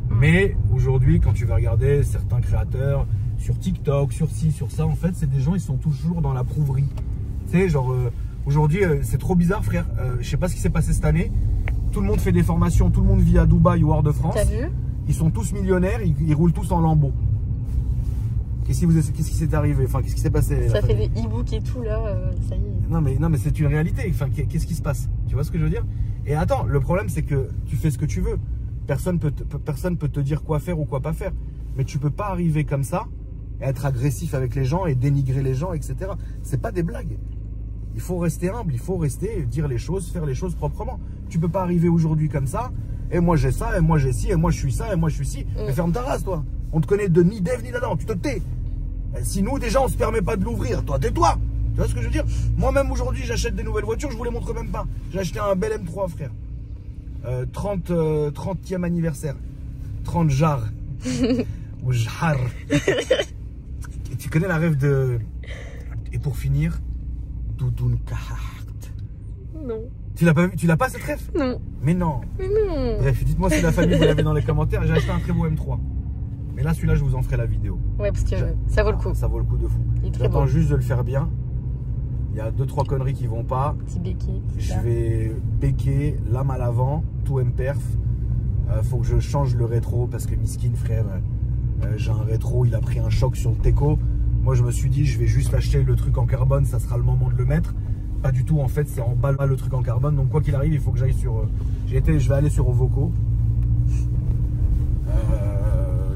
Mais aujourd'hui, quand tu vas regarder certains créateurs sur TikTok, sur ci, sur ça, en fait, c'est des gens, ils sont toujours dans la prouverie. Tu sais, genre, aujourd'hui, c'est trop bizarre, frère. Je sais pas ce qui s'est passé cette année. Tout le monde fait des formations, tout le monde vit à Dubaï ou hors de France. T'as vu? Ils sont tous millionnaires, ils roulent tous en lambeaux. Qu'est-ce qui s'est arrivé? Enfin, qu'est-ce qui s'est passé? Ça fait des e-books et tout, là, ça y est. Non, mais c'est une réalité. Enfin, qu'est-ce qui se passe? Tu vois ce que je veux dire? Et attends, le problème, c'est que tu fais ce que tu veux. Personne peut te dire quoi faire ou quoi pas faire. Mais tu peux pas arriver comme ça et être agressif avec les gens et dénigrer les gens, etc. C'est pas des blagues. Il faut rester humble, il faut dire les choses, faire les choses proprement. Tu peux pas arriver aujourd'hui comme ça. Et moi j'ai ça, et moi j'ai ci, et moi je suis ça, et moi je suis ci. Mais ferme ta race, toi. On te connaît de ni d'Ève ni d'Adam. Tu te tais. Et si nous déjà on se permet pas de l'ouvrir, toi tais-toi. Tu vois ce que je veux dire? Moi-même aujourd'hui j'achète des nouvelles voitures, je vous les montre même pas. J'ai acheté un bel M3 frère. 30e anniversaire. 30 jars. Ou jar. Et tu connais la rêve de... Et pour finir, Doudoun Kahart. Non. Tu l'as pas vu? Tu l'as pas cette rêve? Non. Mais non. Mais non. Bref, dites-moi si la famille vous l'avez dans les commentaires. J'ai acheté un très beau M3. Mais là, celui-là, je vous en ferai la vidéo. Ouais, parce que ça vaut le coup. Ça vaut le coup de fou. J'attends juste de le faire bien. Il y a 2-3 conneries qui vont pas. Petit béquet. Je vais béquer, lame à l'avant, tout M-perf. Faut que je change le rétro parce que miskin frère, j'ai un rétro, il a pris un choc sur le Teco. Moi je me suis dit je vais juste acheter le truc en carbone, ça sera le moment de le mettre. Pas du tout en fait, c'est en balle le truc en carbone. Donc quoi qu'il arrive, il faut que j'aille sur... je vais aller sur Ovoco.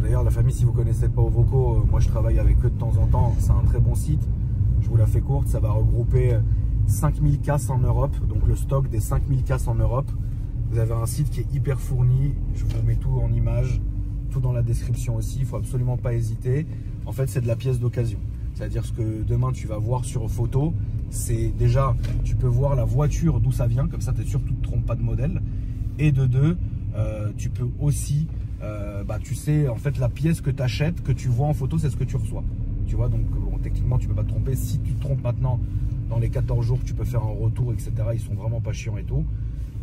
D'ailleurs la famille, si vous connaissez pas Ovoco, moi je travaille avec eux de temps en temps. C'est un très bon site. Je vous la fais courte, ça va regrouper 5000 casses en Europe, donc le stock des 5000 casses en Europe. Vous avez un site qui est hyper fourni, je vous mets tout en image, tout dans la description aussi, il ne faut absolument pas hésiter. En fait, c'est de la pièce d'occasion. C'est-à-dire ce que demain tu vas voir sur photo, c'est déjà, tu peux voir la voiture d'où ça vient, comme ça tu es sûr que tu ne te trompes pas de modèle. Et de deux, tu peux aussi, tu sais, en fait la pièce que tu achètes, que tu vois en photo, c'est ce que tu reçois. Tu vois, donc bon, techniquement tu peux pas te tromper. Si tu te trompes maintenant, dans les 14 jours tu peux faire un retour, etc. Ils sont vraiment pas chiants et tout.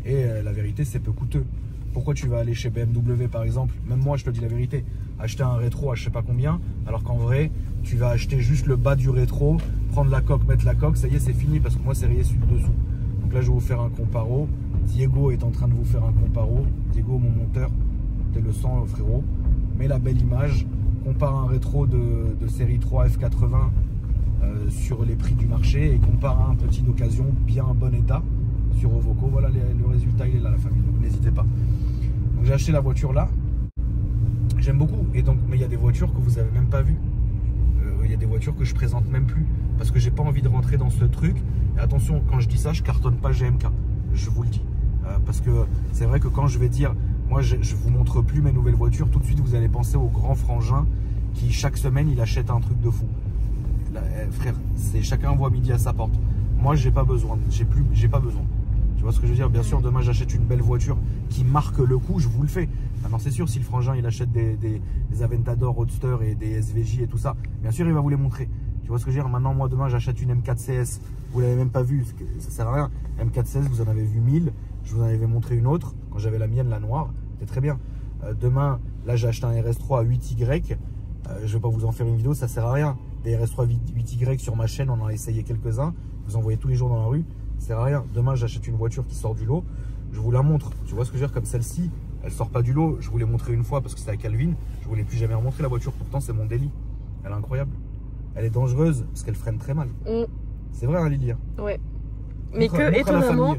Et la vérité, c'est peu coûteux. Pourquoi tu vas aller chez BMW par exemple? Même moi je te dis la vérité, acheter un rétro à je sais pas combien, alors qu'en vrai tu vas acheter juste le bas du rétro, prendre la coque, mettre la coque, ça y est c'est fini parce que moi c'est rayé sur le dessous. Donc là je vais vous faire un comparo. Diego est en train de vous faire un comparo. Diego mon monteur, t'es le sang frérot. Mais la belle image, compare un rétro de série 3 F80 sur les prix du marché et compare à un petit d'occasion bien bon état sur Ovoco. Voilà le résultat, il est là la famille, donc n'hésitez pas. Donc j'ai acheté la voiture là, j'aime beaucoup. Et donc, mais il y a des voitures que vous avez même pas vues. Il y a des voitures que je présente même plus parce que j'ai pas envie de rentrer dans ce truc. Et attention, quand je dis ça, je cartonne pas GMK, je vous le dis. Parce que c'est vrai que quand je vais dire moi je vous montre plus mes nouvelles voitures, tout de suite vous allez penser au grand frangin qui chaque semaine il achète un truc de fou. Là, frère, c'est chacun voit midi à sa porte. Moi j'ai pas besoin, j'ai pas besoin. Tu vois ce que je veux dire? Bien sûr, demain j'achète une belle voiture qui marque le coup, je vous le fais. Maintenant c'est sûr, si le frangin il achète des Aventador, Roadster et des SVJ et tout ça, bien sûr il va vous les montrer. Tu vois ce que je veux dire? Maintenant moi demain j'achète une M4 CS, vous l'avez même pas vue, ça sert à rien. M4 CS vous en avez vu 1000, je vous en avais montré une autre quand j'avais la mienne, la noire, c'était très bien. Demain là j'ai acheté un RS3 à 8Y, je vais pas vous en faire une vidéo, ça sert à rien. Des RS3 8Y sur ma chaîne, on en a essayé quelques-uns, vous en voyez tous les jours dans la rue, ça sert à rien. Demain j'achète une voiture qui sort du lot, je vous la montre. Tu vois ce que je veux dire? Comme celle-ci, elle sort pas du lot, je vous l'ai montré une fois parce que c'était à Calvin, je vous l'ai plus jamais remontré la voiture, pourtant c'est mon délit. Elle est incroyable, elle est dangereuse parce qu'elle freine très mal. C'est vrai hein Lily? Ouais. Mais que étonnamment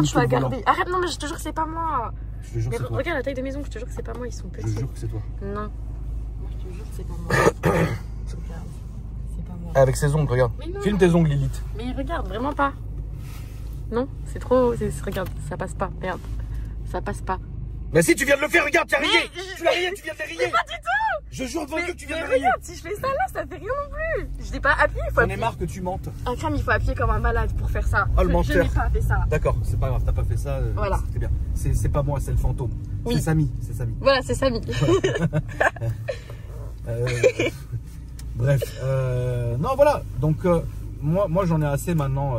tu as gardé. Arrête, non mais je te jure que c'est pas moi. Je te jure que c'est toi. Regarde la taille de maison, je te jure que c'est pas moi, ils sont petits. Je te jure que c'est toi. Non. Moi, je te jure que c'est pas moi. Regarde, c'est pas moi. Avec ses ongles, regarde. Filme tes ongles, Lilith. Mais regarde, vraiment pas. Non, c'est trop. Regarde, ça passe pas. Merde. Ça passe pas. Mais si, tu viens de le faire, regarde, tu as rayé. Tu l'as rayé, tu viens de les rayer. Mais pas du tout. Je jure devant Dieu que tu viens de les Mais rayer. regarde, si je fais ça là, ça fait rien non plus. Je n'ai pas appuyé, il faut On est appuyer. marre que tu mentes. Un crème, il faut appuyer comme un malade pour faire ça. Oh, le Je menteur. n'ai pas fait ça. D'accord, c'est pas grave, t'as pas fait ça. Voilà. C'est bien. C'est pas moi, c'est le fantôme. Oui. C'est Samy, c'est Samy. Voilà, c'est Samy. Bref, non voilà. Donc moi j'en ai assez maintenant.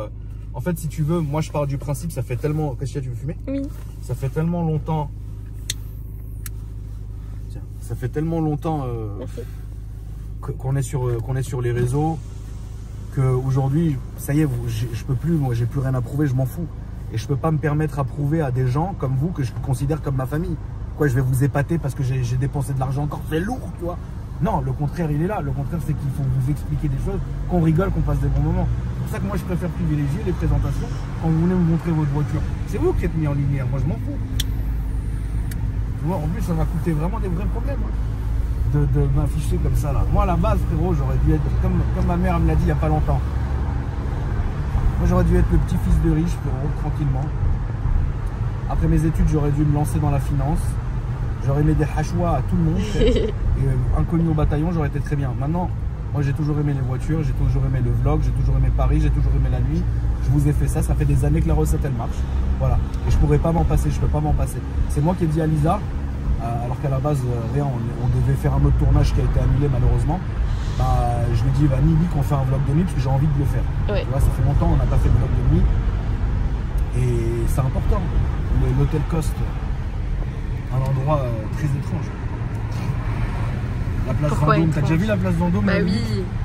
En fait, si tu veux, moi je pars du principe, ça fait tellement. Qu'est-ce que tu veux fumer? Oui. Ça fait tellement longtemps. Tiens, ça fait tellement longtemps qu'on est sur les réseaux qu'aujourd'hui, ça y est, je peux plus, moi j'ai plus rien à prouver, je m'en fous. Et je peux pas me permettre à prouver à des gens comme vous que je considère comme ma famille. Quoi, je vais vous épater parce que j'ai dépensé de l'argent encore, c'est lourd, tu vois. Non, le contraire, il est là. Le contraire, c'est qu'il faut vous expliquer des choses, qu'on rigole, qu'on passe des bons moments. C'est pour ça que moi, je préfère privilégier les présentations quand vous venez me montrer votre voiture. C'est vous qui êtes mis en lumière, moi, je m'en fous. Tu vois, en plus, ça m'a coûté vraiment des vrais problèmes de m'afficher comme ça, là. Moi, à la base, frérot, j'aurais dû être, comme ma mère me l'a dit il n'y a pas longtemps. Moi, j'aurais dû être le petit-fils de riche, frérot, tranquillement. Après mes études, j'aurais dû me lancer dans la finance. J'aurais mis des hachoua à tout le monde. Et inconnu au bataillon, j'aurais été très bien. Maintenant, moi j'ai toujours aimé les voitures, j'ai toujours aimé le vlog, j'ai toujours aimé Paris, j'ai toujours aimé la nuit. Je vous ai fait ça, ça fait des années que la recette elle marche. Voilà. Et je pourrais pas m'en passer, je peux pas m'en passer. C'est moi qui ai dit à Lisa, alors qu'à la base, rien, on devait faire un autre tournage qui a été annulé malheureusement. Bah, je lui ai dit, bah, Nili, qu'on fait un vlog de nuit parce que j'ai envie de le faire. Ouais. Tu vois, ça fait longtemps on n'a pas fait de vlog de nuit. Et c'est important. L'hôtel Coste, un endroit très étrange. La place Pourquoi Vendôme, t'as étrange? déjà vu la place Vendôme? Bah oui.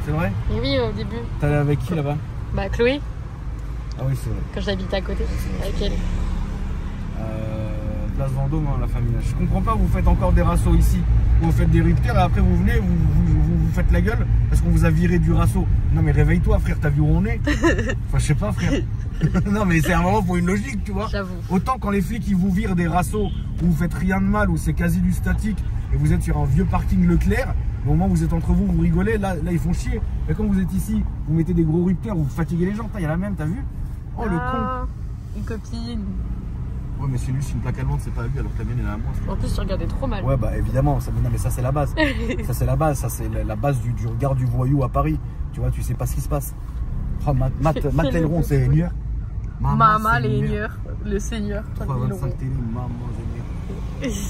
C'est vrai? Et oui, au début. T'es allé avec qui là-bas? Bah Chloé, Ah oui, c'est vrai. quand j'habitais à côté, Ouais, avec elle. Place Vendôme, hein, la famille. Je comprends pas, vous faites encore des rassos ici. Vous faites des ruptures et après vous venez, vous faites la gueule parce qu'on vous a viré du rasso. Non mais réveille-toi frère, t'as vu où on est? Enfin je sais pas frère. Non mais c'est un moment pour une logique, tu vois. J'avoue. Autant quand les flics ils vous virent des rassos où vous faites rien de mal, où c'est quasi du statique et vous êtes sur un vieux parking Leclerc, au moment où vous êtes entre vous, vous rigolez, là ils font chier. Mais quand vous êtes ici, vous mettez des gros rupteurs, vous fatiguez les gens, il y a la même, t'as vu? Oh le con. Une copine. Ouais mais c'est lui, c'est une plaque allemande, c'est pas lui alors que la mienne elle est à moi. En plus, tu regardais trop mal. Ouais bah évidemment, ça, non, mais ça c'est la base. Ça c'est la base, ça c'est la base du regard du voyou à Paris. Tu vois, tu sais pas ce qui se passe. Oh, Matt Taileron, c'est Seigneur. Maman, les le Seigneur. 3,25 télé, maman, Seigneur.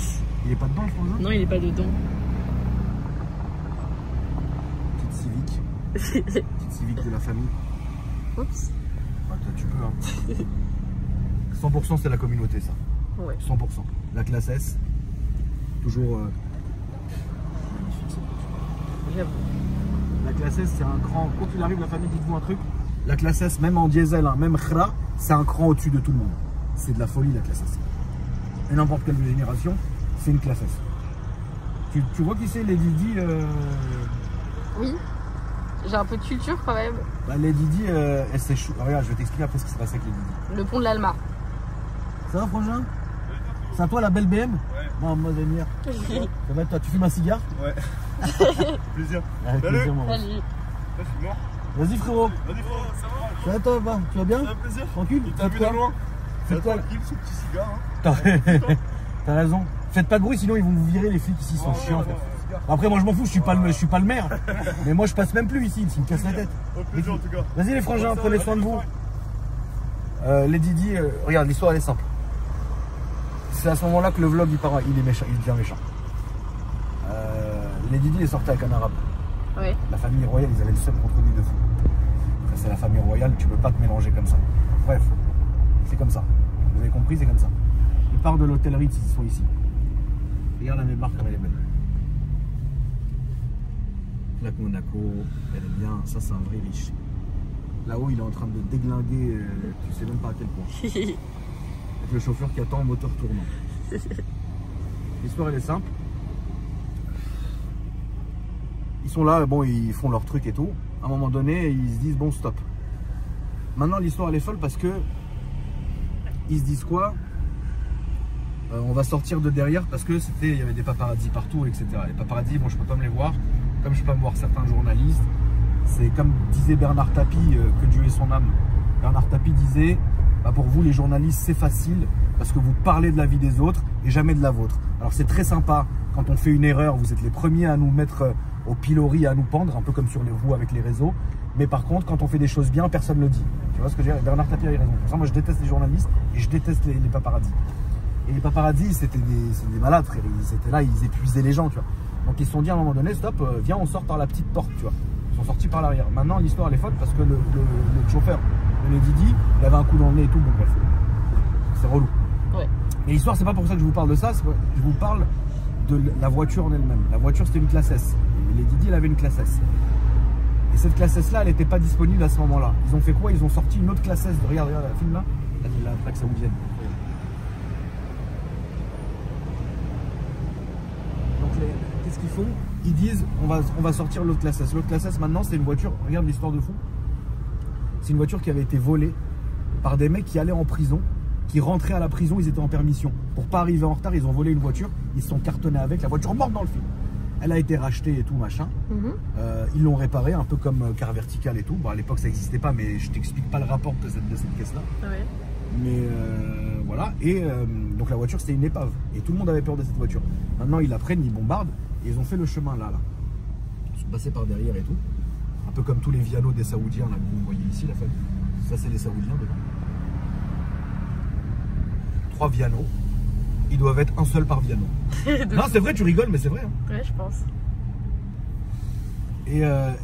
Il est pas dedans, je pense. Hein? Non, il est pas dedans. Petite civique de la famille. Oups. Ah, toi, tu peux, hein. 100% c'est la communauté, ça. Ouais. 100%. La classe S, toujours. J'avoue. La classe S, c'est un cran. Quoi qu'il arrive, la famille, dites-vous un truc. La classe S, même en diesel, hein, même Khra, c'est un cran au-dessus de tout le monde. C'est de la folie, la classe S. Et n'importe quelle génération, c'est une classe S. Tu vois qui c'est, Lady Di Oui. J'ai un peu de culture quand même. Bah, Lady Di, elle s'est chou. Regarde, je vais t'expliquer après ce qui s'est passé avec Lady Di. Le pont de l'Alma. Ça va, Frangin? C'est à toi la belle BM? Ouais. Non, moi, Zemir. Ça va, toi, tu fumes un cigare? Ouais. Plaisir. Avec plaisir, moi. Salut. Là, je suis mort. Vas-y, frérot. Vas-y, frérot, ça va? Ça va, toi, va? Tu vas bien? Ça fait plaisir. Tranquille? T'as vu de loin? Faites quoi? Tranquille, ce petit cigare. Hein. T'as raison. Faites pas de bruit, sinon ils vont vous virer, les flics ici, ils sont chiants. ouais, Après, moi, je m'en fous, je suis pas le maire. Mais moi, je passe même plus ici, ils me cassent la tête. Au plaisir, en tout cas. Vas-y, les frangins, prenez soin de vous. Lady Di, regarde, l'histoire, elle est simple. C'est à ce moment-là que le vlog, il est méchant, il devient méchant. Lady Di est sortie avec un arabe. Ouais. La famille royale, ils avaient le seum contre lui de fou. Après, c'est la famille royale, tu peux pas te mélanger comme ça. Bref, c'est comme ça. Vous avez compris, c'est comme ça. Ils partent de l'hôtel Ritz, ils sont ici. Regarde la mébarque comme elle est belle. Plaque Monaco, elle est bien. Ça, c'est un vrai riche. Là-haut, il est en train de déglinguer, tu sais même pas à quel point. Avec le chauffeur qui attend en moteur tournant. L'histoire, elle est simple. Ils sont là, bon, ils font leur truc et tout. À un moment donné, ils se disent, bon, stop. Maintenant, l'histoire, elle est folle parce que ils se disent quoi? On va sortir de derrière parce que il y avait des paparazzis partout, etc. Les paparazzis, bon, je peux pas me les voir, comme je peux pas me voir certains journalistes. C'est comme disait Bernard Tapie, que Dieu ait son âme. Bernard Tapie disait, bah pour vous les journalistes c'est facile parce que vous parlez de la vie des autres et jamais de la vôtre. Alors c'est très sympa quand on fait une erreur, vous êtes les premiers à nous mettre au pilori, à nous pendre, un peu comme sur les roues avec les réseaux. Mais par contre, quand on fait des choses bien, personne ne le dit. Tu vois ce que je veux dire? Bernard Tapie avait raison. Pour ça, moi je déteste les journalistes et je déteste les paparazzis. Et les paparazzis, c'était des malades, frère. Ils étaient là, ils épuisaient les gens, tu vois. Donc ils se sont dit à un moment donné, stop, viens, on sort par la petite porte, tu vois. Ils sont sortis par l'arrière. Maintenant, l'histoire, elle est folle parce que le chauffeur de Nedidi, il avait un coup dans le nez et tout. Bon, bref. C'est relou. Ouais. Mais l'histoire, c'est pas pour ça que je vous parle de ça. Je vous parle de la voiture en elle-même. La voiture, c'était une classe S. Et Nedidi, il avait une classe S. Et cette classe S-là, elle n'était pas disponible à ce moment-là. Ils ont fait quoi? Ils ont sorti une autre classe S. Regarde, regarde, la film là. La plaque saoudienne. Qu'est-ce qu'ils font? Ils disent on va sortir l'autre classe S. L'autre classe S maintenant c'est une voiture, regarde l'histoire de fou. C'est une voiture qui avait été volée par des mecs qui allaient en prison, qui rentraient à la prison, ils étaient en permission. Pour pas arriver en retard, ils ont volé une voiture, ils se sont cartonnés avec, la voiture morte dans le film. Elle a été rachetée et tout machin. Ils l'ont réparée un peu comme car vertical et tout. Bon, à l'époque ça n'existait pas, mais je t'explique pas le rapport de cette caisse là. Ouais. Mais voilà, et donc la voiture c'était une épave et tout le monde avait peur de cette voiture. Maintenant ils la prennent, ils bombardent et ils ont fait le chemin là. Ils sont passés par derrière et tout, un peu comme tous les Vianos des Saoudiens là, que vous voyez ici, la famille. Ça c'est les Saoudiens dedans. 3 Vianos, ils doivent être un seul par Viano. Non c'est vrai, tu rigoles mais c'est vrai hein. Ouais, je pense.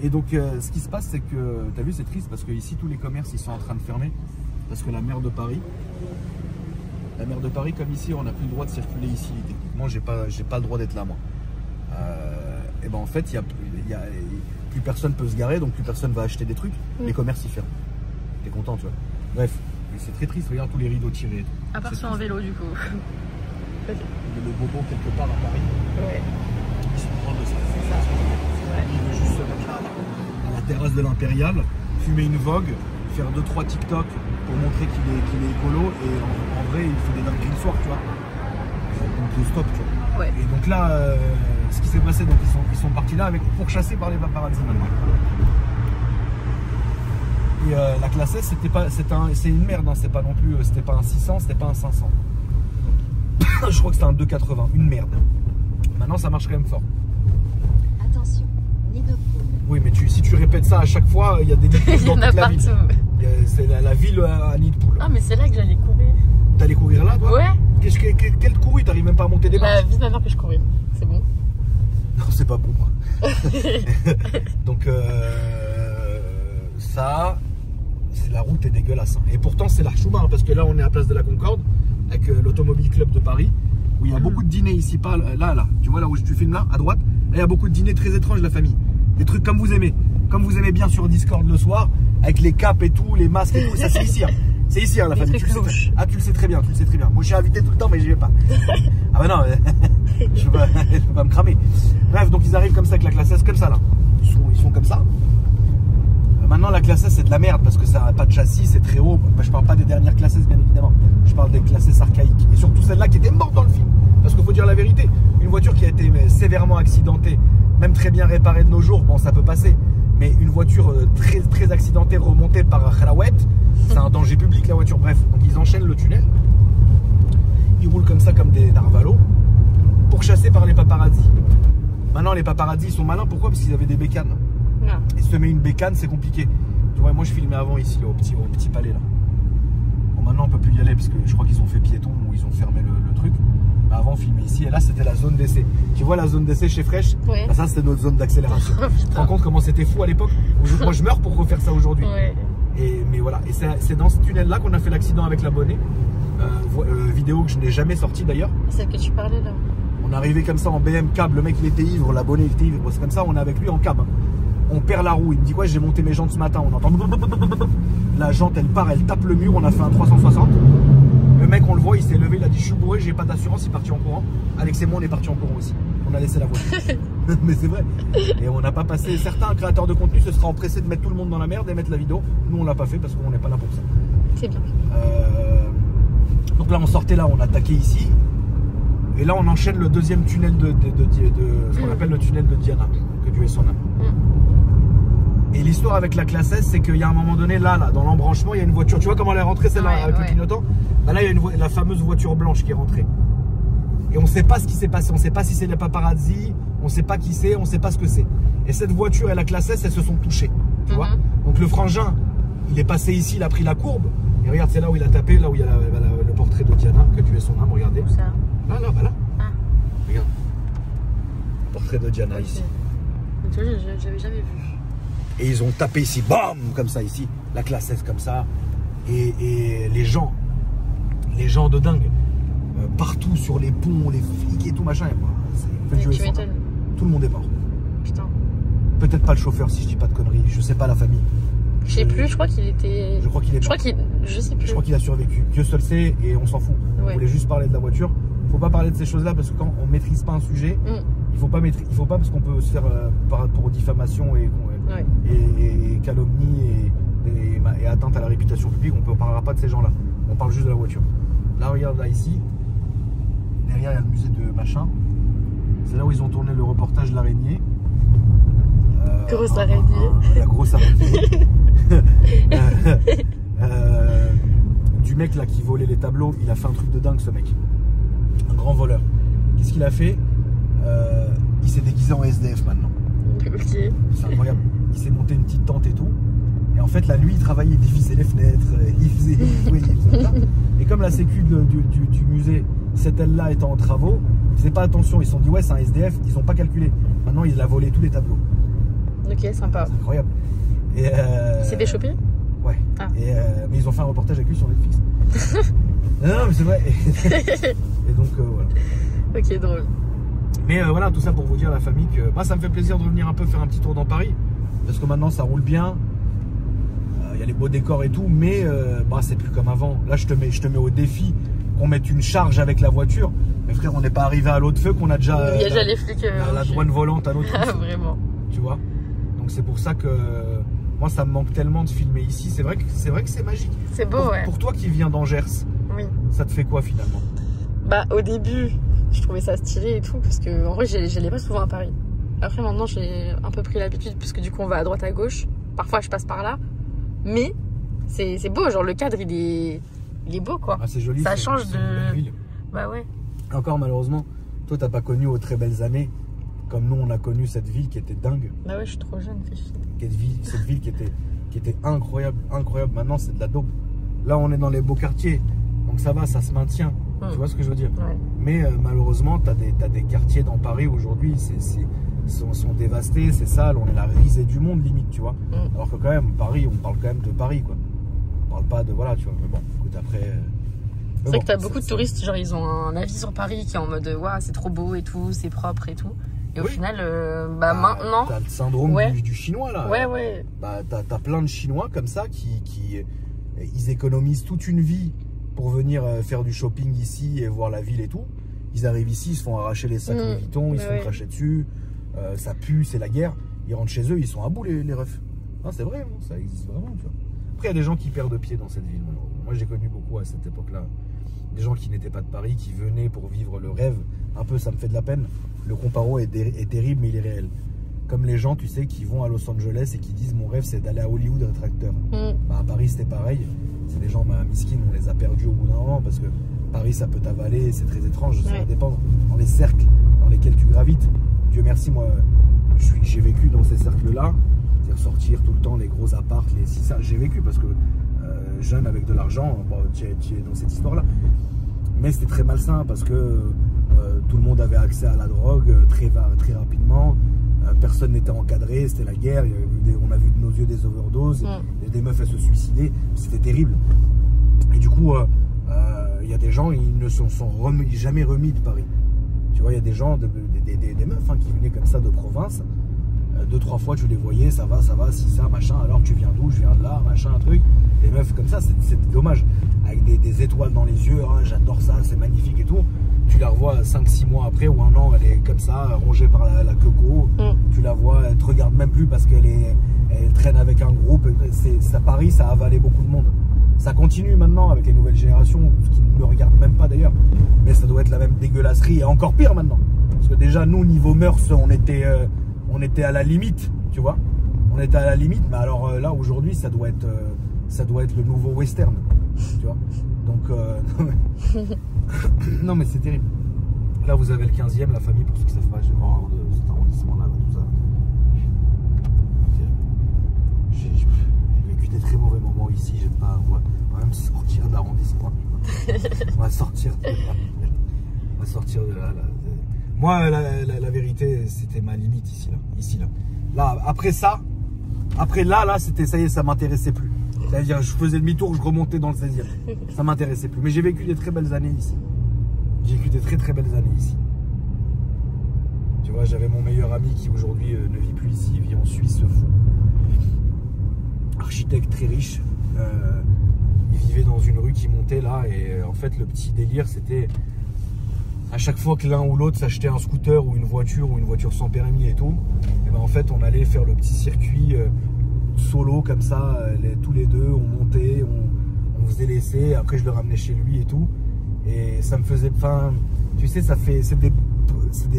Et donc ce qui se passe c'est que, t'as vu c'est triste parce que ici tous les commerces ils sont en train de fermer. Parce que la maire de Paris, comme ici, on n'a plus le droit de circuler ici. Techniquement, j'ai pas le droit d'être là, moi. Et ben en fait, plus personne peut se garer, donc plus personne va acheter des trucs. Les commerces y ferment. T'es content, tu vois. Bref, c'est très triste. Regarde tous les rideaux tirés. Et tout. À part sur un vélo, du coup. Il y a le bobo quelque part à Paris. Ouais. Ils sont contents de ça. C'est ça. Ouais. Il veut juste se mettre là, à la terrasse de l'Impérial, fumer une vogue, faire 2-3 TikTok pour montrer qu'il est écolo et en vrai il fait des dingueries le soir, tu vois. Donc stop, tu vois. Ouais. Et donc là, ce qui s'est passé, donc ils sont partis là avec pourchassés par les paparazzis maintenant. Et la classe S, c'est une merde, hein, c'était pas non plus, c'était pas un 600, c'était pas un 500. Je crois que c'était un 280, une merde. Maintenant ça marche quand même fort. Attention, nid de poule. Oui, mais si tu répètes ça à chaque fois, il y a des nids de poule dans toute la ville. C'est la ville à nid de poule. Ah, mais c'est là que j'allais courir. T'allais courir là, toi? Ouais. Quel couru? T'arrives même pas à monter des marches? La vie de ma mère que je courais. C'est bon. Non, c'est pas bon, moi. Donc, ça, la route est dégueulasse. Hein. Et pourtant, c'est la Chouma, hein, parce que là, on est à Place de la Concorde, avec l'Automobile Club de Paris, où il y a beaucoup de dîners ici, pas là. Tu vois là où tu filmes là, à droite? Là, il y a beaucoup de dîners très étranges, la famille. Des trucs comme vous aimez. Comme vous aimez bien sur Discord le soir, avec les capes et tout, les masques et tout. Ça, c'est ici. Hein. C'est ici, hein, la famille. Tu le sais très bien, tu le sais très bien. Moi, je suis invité tout le temps, mais j'y vais pas. Ah bah non, je peux pas me cramer. Bref, donc ils arrivent comme ça avec la classe S, comme ça là. Ils sont comme ça. Maintenant, la classe S, c'est de la merde parce que ça n'a pas de châssis, c'est très haut. Bah, je parle pas des dernières classes S, bien évidemment. Je parle des classes S archaïques. Et surtout celle-là qui était morte dans le film. Parce qu'il faut dire la vérité. Une voiture qui a été sévèrement accidentée, même très bien réparée de nos jours, bon, ça peut passer. Mais une voiture très accidentée, remontée par Khalawet, c'est un danger public la voiture. Bref, donc ils enchaînent le tunnel. Ils roulent comme ça, comme des narvalos, pourchassés par les paparazzis. Maintenant, les paparazzis, ils sont malins. Pourquoi? Parce qu'ils avaient des bécanes. Non. Et se met une bécane, c'est compliqué. Tu vois, moi, je filmais avant ici, là, au petit palais, là. Bon, maintenant, on peut plus y aller parce que je crois qu'ils ont fait piéton ou ils ont fermé le truc. Mais avant, on filmait ici. Et là, c'était la zone d'essai. Tu vois la zone d'essai chez Fresh? Ouais. Bah, ça, c'était notre zone d'accélération. Tu te rends compte comment c'était fou à l'époque? Moi, je meurs pour refaire ça aujourd'hui. Ouais. Mais voilà, et c'est dans ce tunnel-là qu'on a fait l'accident avec l'abonné. Vidéo que je n'ai jamais sortie d'ailleurs. Celle que tu parlais là. On est arrivé comme ça en BM cab, le mec il était ivre, l'abonné il était ivre. C'est comme ça, on est avec lui en cab. On perd la roue, il me dit quoi? J'ai monté mes jantes ce matin, on entend. La jante elle part, elle tape le mur, on a fait un 360. Le mec on le voit, il s'est levé, il a dit je suis bourré, j'ai pas d'assurance, il est parti en courant. Alex et moi on est parti en courant aussi. On a laissé la voiture. Mais c'est vrai. Et on n'a pas passé. Certains créateurs de contenu se seraient empressés de mettre tout le monde dans la merde et mettre la vidéo. Nous on l'a pas fait parce qu'on n'est pas là pour ça. C'est bien. Donc là on sortait là, on attaquait ici. Et là, on enchaîne le deuxième tunnel de ce qu'on appelle le tunnel de Diana, que Dieu ait son âme. Et l'histoire avec la classe S, c'est qu'il y a un moment donné, là, dans l'embranchement, il y a une voiture. Tu vois comment elle est rentrée, celle-là, avec le clignotant? Bah là, il y a la fameuse voiture blanche qui est rentrée. Et on ne sait pas ce qui s'est passé. On ne sait pas si c'est les paparazzi, on ne sait pas qui c'est, on ne sait pas ce que c'est. Et cette voiture et la classe S, elles se sont touchées. Tu vois? Donc le frangin, il est passé ici, il a pris la courbe. Et regarde, c'est là où il a tapé, là où il y a le portrait de Diana, que Dieu ait son âme, regardez. Ça. Là, bah là. Regarde. Portrait de Diana ici. Tu vois, j'avais jamais vu. Et ils ont tapé ici, bam, comme ça ici, la classe S comme ça. Et les gens de dingue, partout sur les ponts, les flics et tout machin. Tu m'étonnes. Tout le monde est mort. Putain. Peut-être pas le chauffeur si je dis pas de conneries, je sais pas la famille. Je sais plus, je crois qu'il était. Je crois qu'il est mort. Je sais plus. Je crois qu'il a survécu. Dieu seul sait et on s'en fout. On voulait juste parler de la voiture. Faut pas parler de ces choses-là parce que quand on maîtrise pas un sujet, il faut pas parce qu'on peut se faire pour diffamation et calomnie et atteinte à la réputation publique, on ne parlera pas de ces gens-là. On parle juste de la voiture. Là, regarde, là, ici, derrière, il y a le musée de machin. C'est là où ils ont tourné le reportage de l'araignée. Grosse araignée. La grosse araignée. Du mec là qui volait les tableaux, il a fait un truc de dingue, ce mec. Un grand voleur. Qu'est-ce qu'il a fait? Il s'est déguisé en SDF maintenant. Ok. C'est incroyable. Il s'est monté une petite tente et tout. Et en fait, la nuit, il travaillait, il dévissait les fenêtres, il faisait ça. Et comme la sécu du musée, cette aile-là étant en travaux, ils faisaient pas attention. Ils se sont dit, ouais, c'est un SDF, ils n'ont pas calculé. Maintenant, il a volé tous les tableaux. Ok, sympa. C'est incroyable. Et il s'est fait choper? Ouais. Ah. Mais ils ont fait un reportage avec lui sur Netflix. non, mais c'est vrai. Et donc, voilà. Ok, drôle. Mais voilà, tout ça pour vous dire, la famille, que ça me fait plaisir de revenir un peu faire un petit tour dans Paris. Parce que maintenant, ça roule bien. Il y a les beaux décors et tout, mais c'est plus comme avant. Là, je te mets au défi qu'on mette une charge avec la voiture. Mais frère, on n'est pas arrivé à l'autre feu qu'on a déjà. Il y a déjà les flics. La douane volante à l'autre. Ah, vraiment. Tu vois. Donc c'est pour ça que moi, ça me manque tellement de filmer ici. C'est vrai que c'est magique. C'est beau, ouais. Pour toi qui viens d'Angers, oui. Ça te fait quoi finalement? Bah, au début, je trouvais ça stylé et tout, parce que en vrai, j'allais pas souvent à Paris. Après, maintenant, j'ai un peu pris l'habitude, parce que du coup, on va à droite, à gauche. Parfois, je passe par là. Mais c'est beau, genre le cadre, il est beau, quoi. Ah, c'est joli. Ça change de. Une belle ville. Bah ouais. Encore, malheureusement, toi, t'as pas connu aux très belles années, comme nous, on a connu cette ville qui était dingue. Bah ouais, je suis trop jeune, fais chier. Cette ville qui était incroyable, incroyable. Maintenant, c'est de la dope. Là, on est dans les beaux quartiers. Donc ça va, ça se maintient. Tu vois ce que je veux dire? Ouais. Mais malheureusement, tu as des quartiers dans Paris aujourd'hui, sont dévastés, c'est sale, on est la risée du monde limite, tu vois. Alors que quand même, Paris, on parle quand même de Paris, quoi. On parle pas de, voilà, tu vois. Mais bon, écoute, après... C'est vrai que tu as beaucoup de touristes, genre ils ont un avis sur Paris qui est en mode, waouh, c'est trop beau et tout, c'est propre et tout. Et au final, maintenant... T'as le syndrome du chinois, là. Ouais. Bah, t'as plein de Chinois comme ça qui ils économisent toute une vie pour venir faire du shopping ici et voir la ville et tout. Ils arrivent ici, ils se font arracher les sacs Louis Vuitton, ils se font cracher dessus, ça pue, c'est la guerre. Ils rentrent chez eux, ils sont à bout les refs. Non, c'est vrai, ça existe vraiment, tu vois. Après, il y a des gens qui perdent pied dans cette ville. Moi, j'ai connu beaucoup à cette époque-là. Des gens qui n'étaient pas de Paris, qui venaient pour vivre le rêve. Un peu, ça me fait de la peine. Le comparo est terrible, mais il est réel. Comme les gens, tu sais, qui vont à Los Angeles et qui disent mon rêve, c'est d'aller à Hollywood être acteur. Bah, à Paris, c'était pareil. C'est des gens misquines, on les a perdus au bout d'un moment parce que Paris, ça peut t'avaler, c'est très étrange. Ça va dépendre dans les cercles dans lesquels tu gravites. Dieu merci, moi, j'ai vécu dans ces cercles-là. C'est-à-dire sortir tout le temps, les gros apparts, j'ai vécu parce que jeune avec de l'argent, tu es dans cette histoire-là. Mais c'était très malsain parce que tout le monde avait accès à la drogue très rapidement. Personne n'était encadré, c'était la guerre. On a vu de nos yeux des overdoses, des meufs, elles se suicidaient. C'était terrible. Et du coup, il y a des gens, ils ne se sont jamais remis de Paris. Tu vois, il y a des gens, des meufs qui venaient comme ça de province. 2-3 fois, tu les voyais, ça va, si ça, machin. Alors, tu viens d'où? Je viens de là, machin, un truc. Les meufs comme ça, c'est dommage. Avec des étoiles dans les yeux, hein, j'adore ça, c'est magnifique et tout. Tu la revois 5-6 mois après ou un an, elle est comme ça, rongée par la queue. Tu la vois, elle te regarde même plus parce qu'elle traîne avec un groupe. À Paris, ça a avalé beaucoup de monde. Ça continue maintenant avec les nouvelles générations, ce qui ne me regarde même pas d'ailleurs. Mais ça doit être la même dégueulasserie et encore pire maintenant. Parce que déjà, nous, niveau mœurs, on était à la limite, tu vois. On était à la limite, mais alors là, aujourd'hui, ça doit être le nouveau western, tu vois. Donc, non, mais c'est terrible. Là, vous avez le 15e, la famille, pour ceux qui ne savent pas, j'ai horreur de cet arrondissement-là, tout ça. J'ai vécu des très mauvais moments ici, j'aime pas. On va même sortir de l'arrondissement. On va sortir de là. Moi, la vérité, c'était ma limite ici, là. Là, après ça, là, c'était, ça y est, ça m'intéressait plus. C'est-à-dire, je faisais demi-tour, je remontais dans le 16e. Ça m'intéressait plus. Mais j'ai vécu des très belles années ici. J'ai vécu des très très belles années ici. Tu vois, j'avais mon meilleur ami qui aujourd'hui ne vit plus ici, il vit en Suisse, fou. Architecte très riche. Il vivait dans une rue qui montait là. Et en fait, le petit délire, c'était à chaque fois que l'un ou l'autre s'achetait un scooter ou une voiture sans permis et tout, et ben en fait, on allait faire le petit circuit solo comme ça, tous les deux, on montait, on faisait l'essai. Après, je le ramenais chez lui et tout. Et ça me faisait, enfin, tu sais, c'est des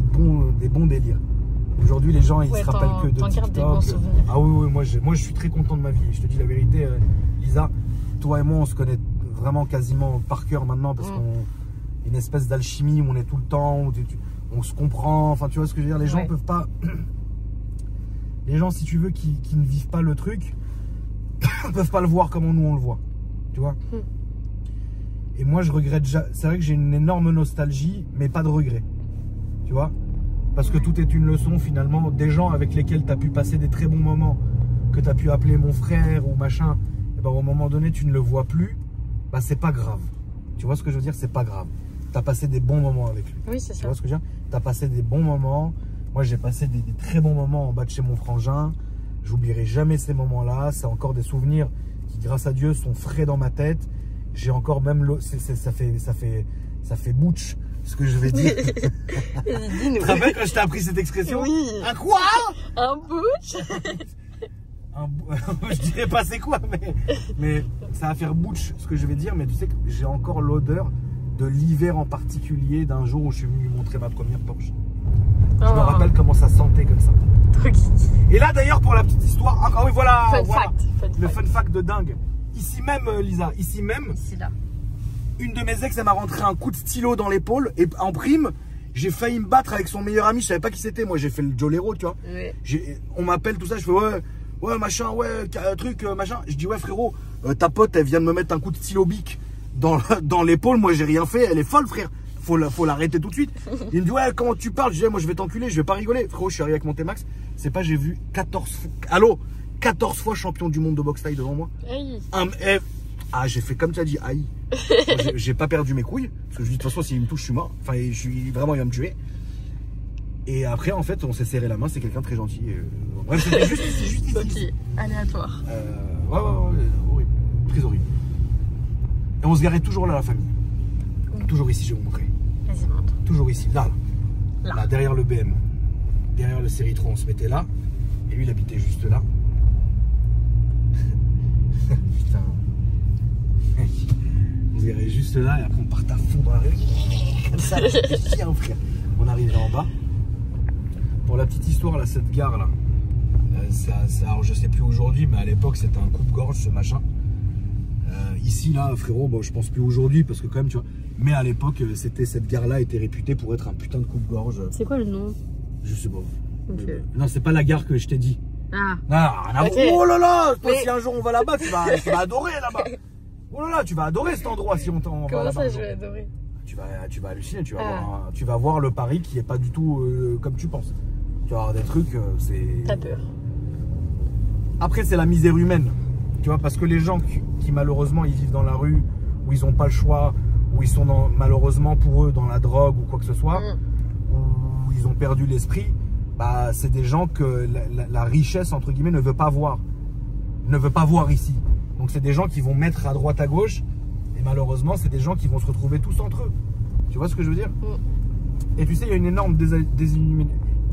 bons délires. Aujourd'hui, les gens, ils se rappellent que de TikTok. Des bons souvenirs. Ah oui, moi, je suis très content de ma vie. Je te dis la vérité, Lisa, toi et moi, on se connaît vraiment quasiment par cœur maintenant parce qu'on une espèce d'alchimie où on est tout le temps, où on se comprend. Enfin, tu vois ce que je veux dire. Les gens peuvent pas. Les gens, si tu veux, qui ne vivent pas le truc, peuvent pas le voir comme nous on le voit. Tu vois. Et moi, je regrette. C'est vrai que j'ai une énorme nostalgie, mais pas de regret. Tu vois. Parce que tout est une leçon finalement. Des gens avec lesquels tu as pu passer des très bons moments, que tu as pu appeler mon frère ou machin, et ben, au moment donné, tu ne le vois plus. Bah, c'est pas grave. Tu vois ce que je veux dire? C'est pas grave. Tu as passé des bons moments avec lui. Oui, c'est ça. Tu vois ce que je veux dire? Tu as passé des bons moments. Moi, j'ai passé des très bons moments en bas de chez mon frangin. J'oublierai jamais ces moments-là. C'est encore des souvenirs qui, grâce à Dieu, sont frais dans ma tête. J'ai encore même ça fait bouche ce que je vais dire. Tu te rappelles quand je t'ai appris cette expression? Oui. Un quoi? Un bouche. Je dirais pas c'est quoi, mais ça va faire bouche ce que je vais dire. Mais tu sais que j'ai encore l'odeur de l'hiver en particulier, d'un jour où je suis venu lui montrer ma première Porsche. Je me rappelle comment ça sentait comme ça. Et là d'ailleurs, pour la petite histoire, ah oui, voilà, le fun fact de dingue. Ici même, Lisa, ici là. Une de mes ex, elle m'a rentré un coup de stylo dans l'épaule et en prime, j'ai failli me battre avec son meilleur ami. Je savais pas qui c'était. Moi, j'ai fait le Jolero, tu vois. On m'appelle tout ça, je fais ouais machin, truc machin. Je dis ouais frérot, ta pote, elle vient de me mettre un coup de stylo bic dans l'épaule. Moi, j'ai rien fait. Elle est folle, frère. Faut l'arrêter tout de suite. Il me dit ouais, comment tu parles? Je dis moi, je vais t'enculer, je vais pas rigoler. Frérot, je suis arrivé avec mon T-Max. C'est pas, j'ai vu 14 fois champion du monde de boxe taille devant moi. J'ai fait comme tu as dit, aïe. J'ai pas perdu mes couilles. Parce que je dis de toute façon, s'il me touche, je suis mort. Enfin, vraiment, il va me tuer. Et après, en fait, on s'est serré la main. C'est quelqu'un de très gentil. Bref, c'était juste ici. Ok, aléatoire. Ouais, horrible. Très horrible. Et on se garait toujours là, la famille. Toujours ici, je vais vous montrer. Vas-y, montre. Toujours ici, là, derrière le BM. Derrière le Série 3, on se mettait là. Et lui, il habitait juste là. Putain. On se garait juste là et après on partait à fond dans la rue. Comme ça, c'était bien, frère. On arrivait en bas. Pour la petite histoire, là, cette gare là, alors je sais plus aujourd'hui, mais à l'époque c'était un coupe-gorge ce machin. Ici là, frérot, bon, je pense plus aujourd'hui parce que quand même, tu vois. Mais à l'époque, cette gare là était réputée pour être un putain de coupe-gorge. C'est quoi le nom? Je sais pas. Okay. Non, c'est pas la gare que je t'ai dit. Ah. Non, oh là là, si un jour on va là-bas, tu vas adorer là-bas. Oh là là, tu vas adorer cet endroit si on va là-bas. Comment ça, je vais adorer? Tu vas halluciner, tu vas voir le Paris qui est pas du tout comme tu penses. Tu vas avoir des trucs, c'est... T'as peur. Après, c'est la misère humaine. Tu vois, parce que les gens qui malheureusement, ils vivent dans la rue, où ils n'ont pas le choix, où ils sont malheureusement pour eux dans la drogue ou quoi que ce soit, où ils ont perdu l'esprit, bah, c'est des gens que la richesse, entre guillemets, ne veut pas voir. Ne veut pas voir ici. Donc c'est des gens qui vont mettre à droite, à gauche, et malheureusement, c'est des gens qui vont se retrouver tous entre eux. Tu vois ce que je veux dire? Et tu sais, il y a une énorme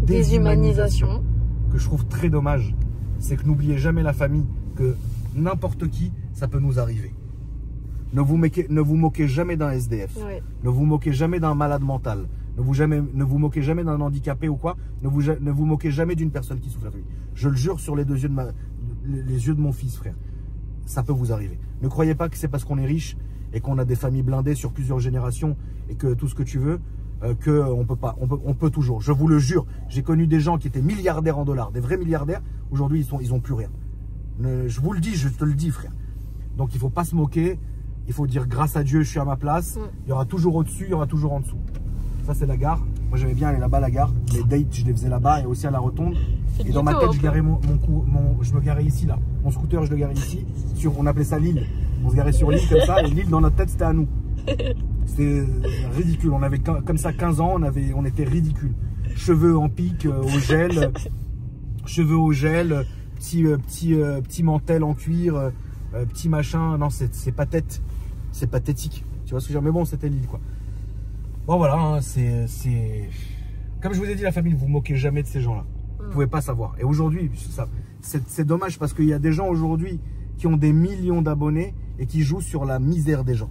déshumanisation que je trouve très dommage. C'est que n'oubliez jamais la famille, que n'importe qui, ça peut nous arriver. Ne vous moquez jamais d'un SDF. Ouais. Ne vous moquez jamais d'un malade mental. Ne vous moquez jamais d'un handicapé ou quoi. Ne vous moquez jamais d'une personne qui souffre la folie. Je le jure sur les deux yeux les yeux de mon fils, frère. Ça peut vous arriver. Ne croyez pas que c'est parce qu'on est riche et qu'on a des familles blindées sur plusieurs générations et que tout ce que tu veux, qu'on peut pas. On peut toujours. Je vous le jure. J'ai connu des gens qui étaient milliardaires en dollars, des vrais milliardaires. Aujourd'hui, ils ont plus rien. Je vous le dis, je te le dis, frère. Donc, il faut pas se moquer. Il faut dire grâce à Dieu, je suis à ma place. Il y aura toujours au-dessus, il y aura toujours en dessous. Ça, c'est la gare. Moi, j'aimais bien aller là-bas, la gare. Les dates, je les faisais là-bas et aussi à la rotonde. Et dans ma tête, je garais je me garais ici, là. Mon scooter, je le garais ici. On appelait ça l'île. On se garait sur l'île comme ça. Et l'île, dans notre tête, c'était à nous. C'était ridicule. On avait comme ça 15 ans. On était ridicule. Cheveux en pique, au gel. Cheveux au gel. Petit mantel en cuir. Petit machin. Non, c'est patète. C'est pathétique. Tu vois ce que je veux dire? Mais bon, c'était l'île, quoi. Bon, voilà. Hein, comme je vous ai dit, la famille, ne vous moquez jamais de ces gens-là. Vous ne pouvez pas savoir. Et aujourd'hui, c'est dommage parce qu'il y a des gens aujourd'hui qui ont des millions d'abonnés et qui jouent sur la misère des gens.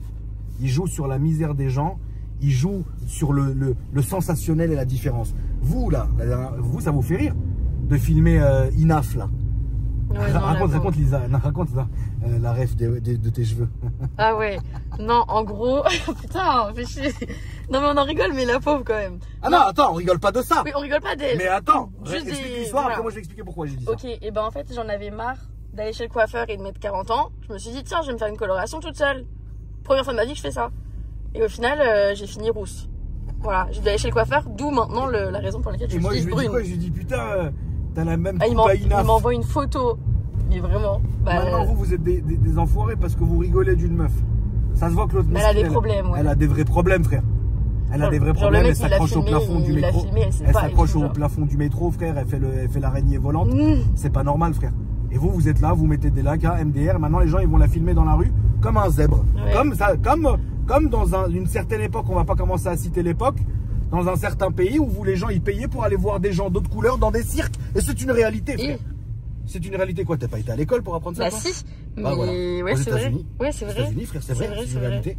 Ils jouent sur la misère des gens. Ils jouent sur le sensationnel et la différence. Vous, là, ça vous fait rire de filmer Inaf, là. Ouais, non, raconte Lisa, raconte la ref de tes cheveux. Ah ouais, non, en gros, putain, fais chier. Non mais on en rigole, mais la pauvre quand même. Ah non, attends, on rigole pas de ça. Oui, on rigole pas d'elle. Mais attends, juste explique l'histoire, voilà. Après moi je vais expliquer pourquoi j'ai dit ça. Ok, et ben en fait j'en avais marre d'aller chez le coiffeur et de mettre 40 ans. Je me suis dit tiens, je vais me faire une coloration toute seule. Première fois de ma vie que je fais ça. Et au final, j'ai fini rousse. Voilà, j'ai dû aller chez le coiffeur, d'où maintenant la raison pour laquelle je suis brune. Et moi je lui dis quoi? Je lui dis putain, t'as la même coupe Ah, à Inaf. il m'envoie une photo. Mais vraiment. Bah, maintenant vous êtes des enfoirés parce que vous rigolez d'une meuf. Ça se voit que l'autre elle a des problèmes, ouais. Elle a des vrais problèmes, frère. Elle a des vrais problèmes, elle s'accroche au plafond du métro. Elle s'accroche au plafond du métro, frère, elle fait l'araignée volante. C'est pas normal, frère. Et vous êtes là, vous mettez des likes, MDR. Maintenant, les gens, ils vont la filmer dans la rue comme un zèbre. Ouais. Comme dans une certaine époque, on va pas commencer à citer l'époque, dans un certain pays où les gens, ils payaient pour aller voir des gens d'autres couleurs dans des cirques. Et c'est une réalité, frère. C'est une réalité, quoi. T'as pas été à l'école pour apprendre ça? Bah si, mais voilà. Ouais, c'est vrai. Ouais, c'est vrai. Aux États-Unis, frère, c'est vrai, c'est une réalité.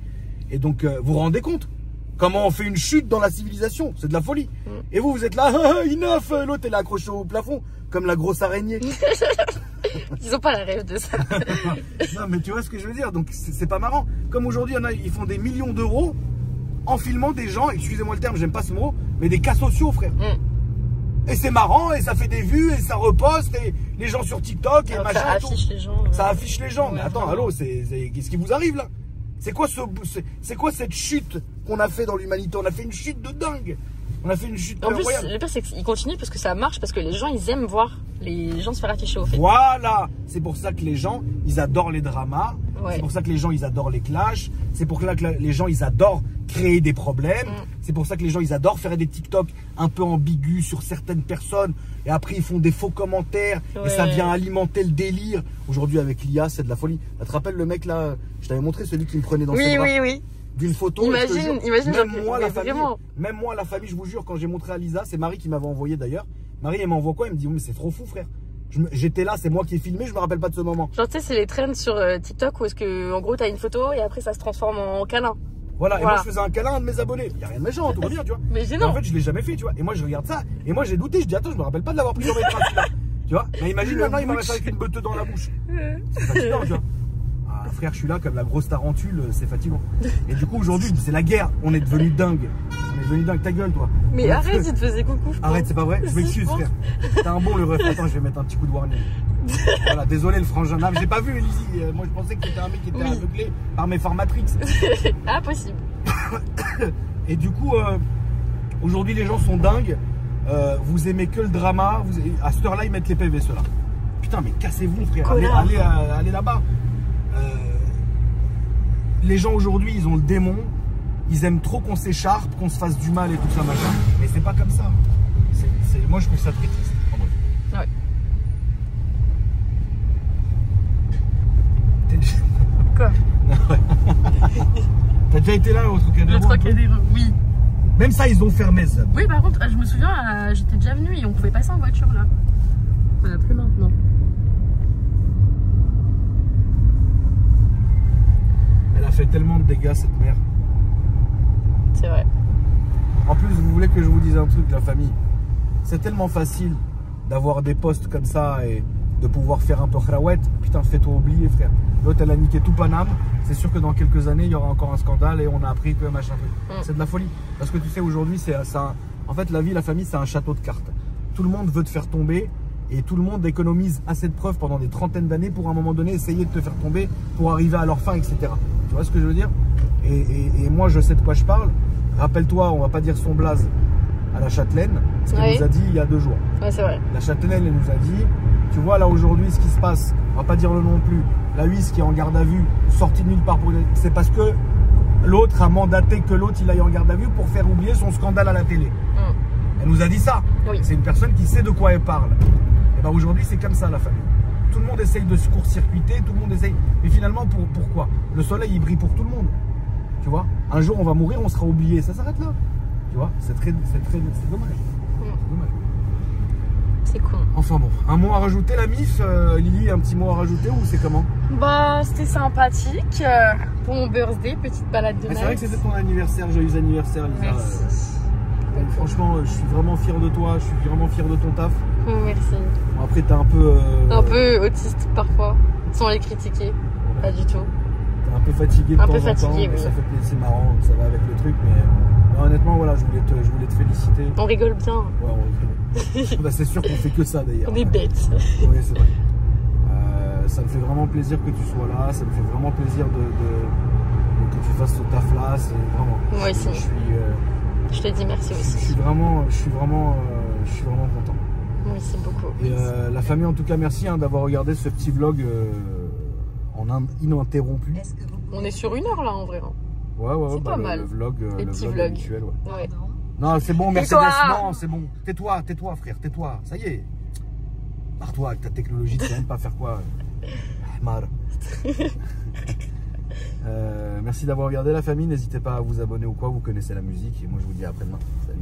Et donc, vous vous rendez compte comment on fait une chute dans la civilisation? C'est de la folie. Et vous êtes là, Inaf, l'autre elle est accrochée au plafond, comme la grosse araignée. Ils ont pas la rêve de ça. Non, mais tu vois ce que je veux dire? Donc, c'est pas marrant. Comme aujourd'hui, ils font des millions d'euros en filmant des gens, excusez-moi le terme, j'aime pas ce mot, mais des cas sociaux, frère. Et c'est marrant, et ça fait des vues, et ça reposte, et les gens sur TikTok, et alors machin. Ça affiche les gens. Ça affiche les gens. Ouais, mais attends, allô, qu'est-ce qui vous arrive là? C'est quoi cette chute qu'on a fait dans l'humanité? On a fait une chute de dingue. On a fait une chute en plus, incroyable. le pire, c'est qu'ils continuent parce que ça marche, parce que les gens, ils aiment voir les gens se faire afficher au fait. Voilà. C'est pour ça que les gens, ils adorent les dramas. Ouais. C'est pour ça que les gens, ils adorent les clashs. C'est pour ça que les gens, ils adorent créer des problèmes. C'est pour ça que les gens, ils adorent faire des TikTok un peu ambigus sur certaines personnes. Et après, ils font des faux commentaires. Ouais. Et ça vient alimenter le délire. Aujourd'hui, avec l'IA, c'est de la folie. Tu te rappelles le mec là? Je t'avais montré celui qui me prenait dans ses bras. Oui. D'une photo. Imagine même moi, la famille, je vous jure, quand j'ai montré à Lisa, c'est Marie qui m'avait envoyé d'ailleurs. Marie, elle m'envoie quoi? Elle me dit, mais c'est trop fou, frère. J'étais là, c'est moi qui ai filmé, je me rappelle pas de ce moment. Genre, tu sais, c'est les trends sur TikTok où est-ce que, en gros, t'as une photo et après ça se transforme en câlin. Voilà, et moi je faisais un câlin à un de mes abonnés. Il y a rien de méchant, tout va bien, tu vois. Mais gênant. En fait, je l'ai jamais fait, tu vois. Et moi, je regarde ça, et moi j'ai douté, je dis, attends, je me rappelle pas de l'avoir pris dans mes bras, celui-là. Tu vois. Mais imagine maintenant, il m'arrête avec une beuteuse dans la bouche. C'est fatigant, tu vois. Ah, frère, je suis là comme la grosse tarentule, c'est fatigant. Et du coup, aujourd'hui, c'est la guerre. On est devenu dingue. On est devenu dingue. Ta gueule, toi. Mais arrête, il te faisait coucou. Arrête, c'est pas vrai. Je m'excuse, frère. T'as un bon le ref. Attends, je vais mettre un petit coup de warning. Voilà, désolé le frangin. J'ai pas vu, Lizzie. Moi, je pensais que t'étais un mec qui était aveuglé par mes Matrix. Impossible. Et du coup, aujourd'hui, les gens sont dingues. Vous aimez que le drama. À cette heure-là, ils mettent les PV, ceux-là. Putain, mais cassez-vous, frère. Allez là-bas. Les gens aujourd'hui, ils ont le démon. Ils aiment trop qu'on s'écharpe, qu'on se fasse du mal et tout ça, machin. Mais c'est pas comme ça. Moi, je trouve ça très triste. Ouais. Quoi? T'as déjà été là au Trocadéro? Le Trocadéro, oui. Même ça, ils ont fermé ça. Oui, par contre, je me souviens, j'étais déjà venue et on pouvait passer en voiture là. Voilà, plus maintenant. Elle a fait tellement de dégâts, cette mère. C'est vrai. En plus, vous voulez que je vous dise un truc, la famille. C'est tellement facile d'avoir des postes comme ça et de pouvoir faire un peu khrawet. Putain, fais-toi oublier, frère. L'autre, elle a niqué tout Paname. C'est sûr que dans quelques années, il y aura encore un scandale et on a appris que machin truc. C'est de la folie. Parce que tu sais, aujourd'hui, en fait, la vie, la famille, c'est un château de cartes. Tout le monde veut te faire tomber et tout le monde économise assez de preuves pendant des trentaines d'années pour à un moment donné essayer de te faire tomber pour arriver à leur fin, etc. Tu vois ce que je veux dire? Et moi, je sais de quoi je parle. Rappelle-toi, on va pas dire son blaze à la Châtelaine, ce qu'elle nous a dit il y a 2 jours. Ouais, c'est vrai. La Châtelaine, elle nous a dit, tu vois là aujourd'hui ce qui se passe, on va pas dire le nom non plus, la Huisse qui est en garde à vue, sortie de nulle part, c'est parce que l'autre a mandaté que l'autre il aille en garde à vue pour faire oublier son scandale à la télé. Elle nous a dit ça. Oui. C'est une personne qui sait de quoi elle parle. Et ben aujourd'hui c'est comme ça la famille. Tout le monde essaye de se court-circuiter, tout le monde essaye. Mais finalement pourquoi? Le soleil il brille pour tout le monde. Tu vois, un jour on va mourir, on sera oublié, ça s'arrête là. Tu vois, c'est dommage. C'est con. Enfin bon, un mot à rajouter la MIF, Lily, un petit mot à rajouter ou c'est comment? Bah, c'était sympathique. Pour mon birthday, petite balade de C'est vrai que c'était ton anniversaire, joyeux anniversaire Lisa. Merci. Franchement, je suis vraiment fier de toi, je suis vraiment fier de ton taf. Merci. Bon, après, t'es un peu... Un peu autiste parfois, sans les critiquer. Ouais. Pas du tout. T'es un peu fatigué de temps en temps, oui. ça fait plaisir, c'est marrant, ça va avec le truc, mais honnêtement, voilà, je voulais te féliciter. On rigole bien. Ouais, on rigole. Bah, c'est sûr qu'on fait que ça d'ailleurs. On est bêtes. Oui, c'est vrai. Ça me fait vraiment plaisir que tu sois là, ça me fait vraiment plaisir que tu fasses ce taf là, c'est vraiment... Moi aussi. Je te dis merci aussi. Je suis vraiment content. Merci beaucoup. Et la famille, en tout cas, merci d'avoir regardé ce petit vlog ininterrompu. On est sur 1 heure là en vrai. Ouais, c'est pas mal. Le vlog habituel, ouais. Non, c'est bon, Mercedes, non, c'est bon. Tais-toi, frère, tais-toi, ça y est. Barre-toi avec ta technologie, tu sais même pas faire quoi. Ahmar. Merci d'avoir regardé la famille, n'hésitez pas à vous abonner ou quoi, vous connaissez la musique. Et moi je vous dis à après-demain. Salut.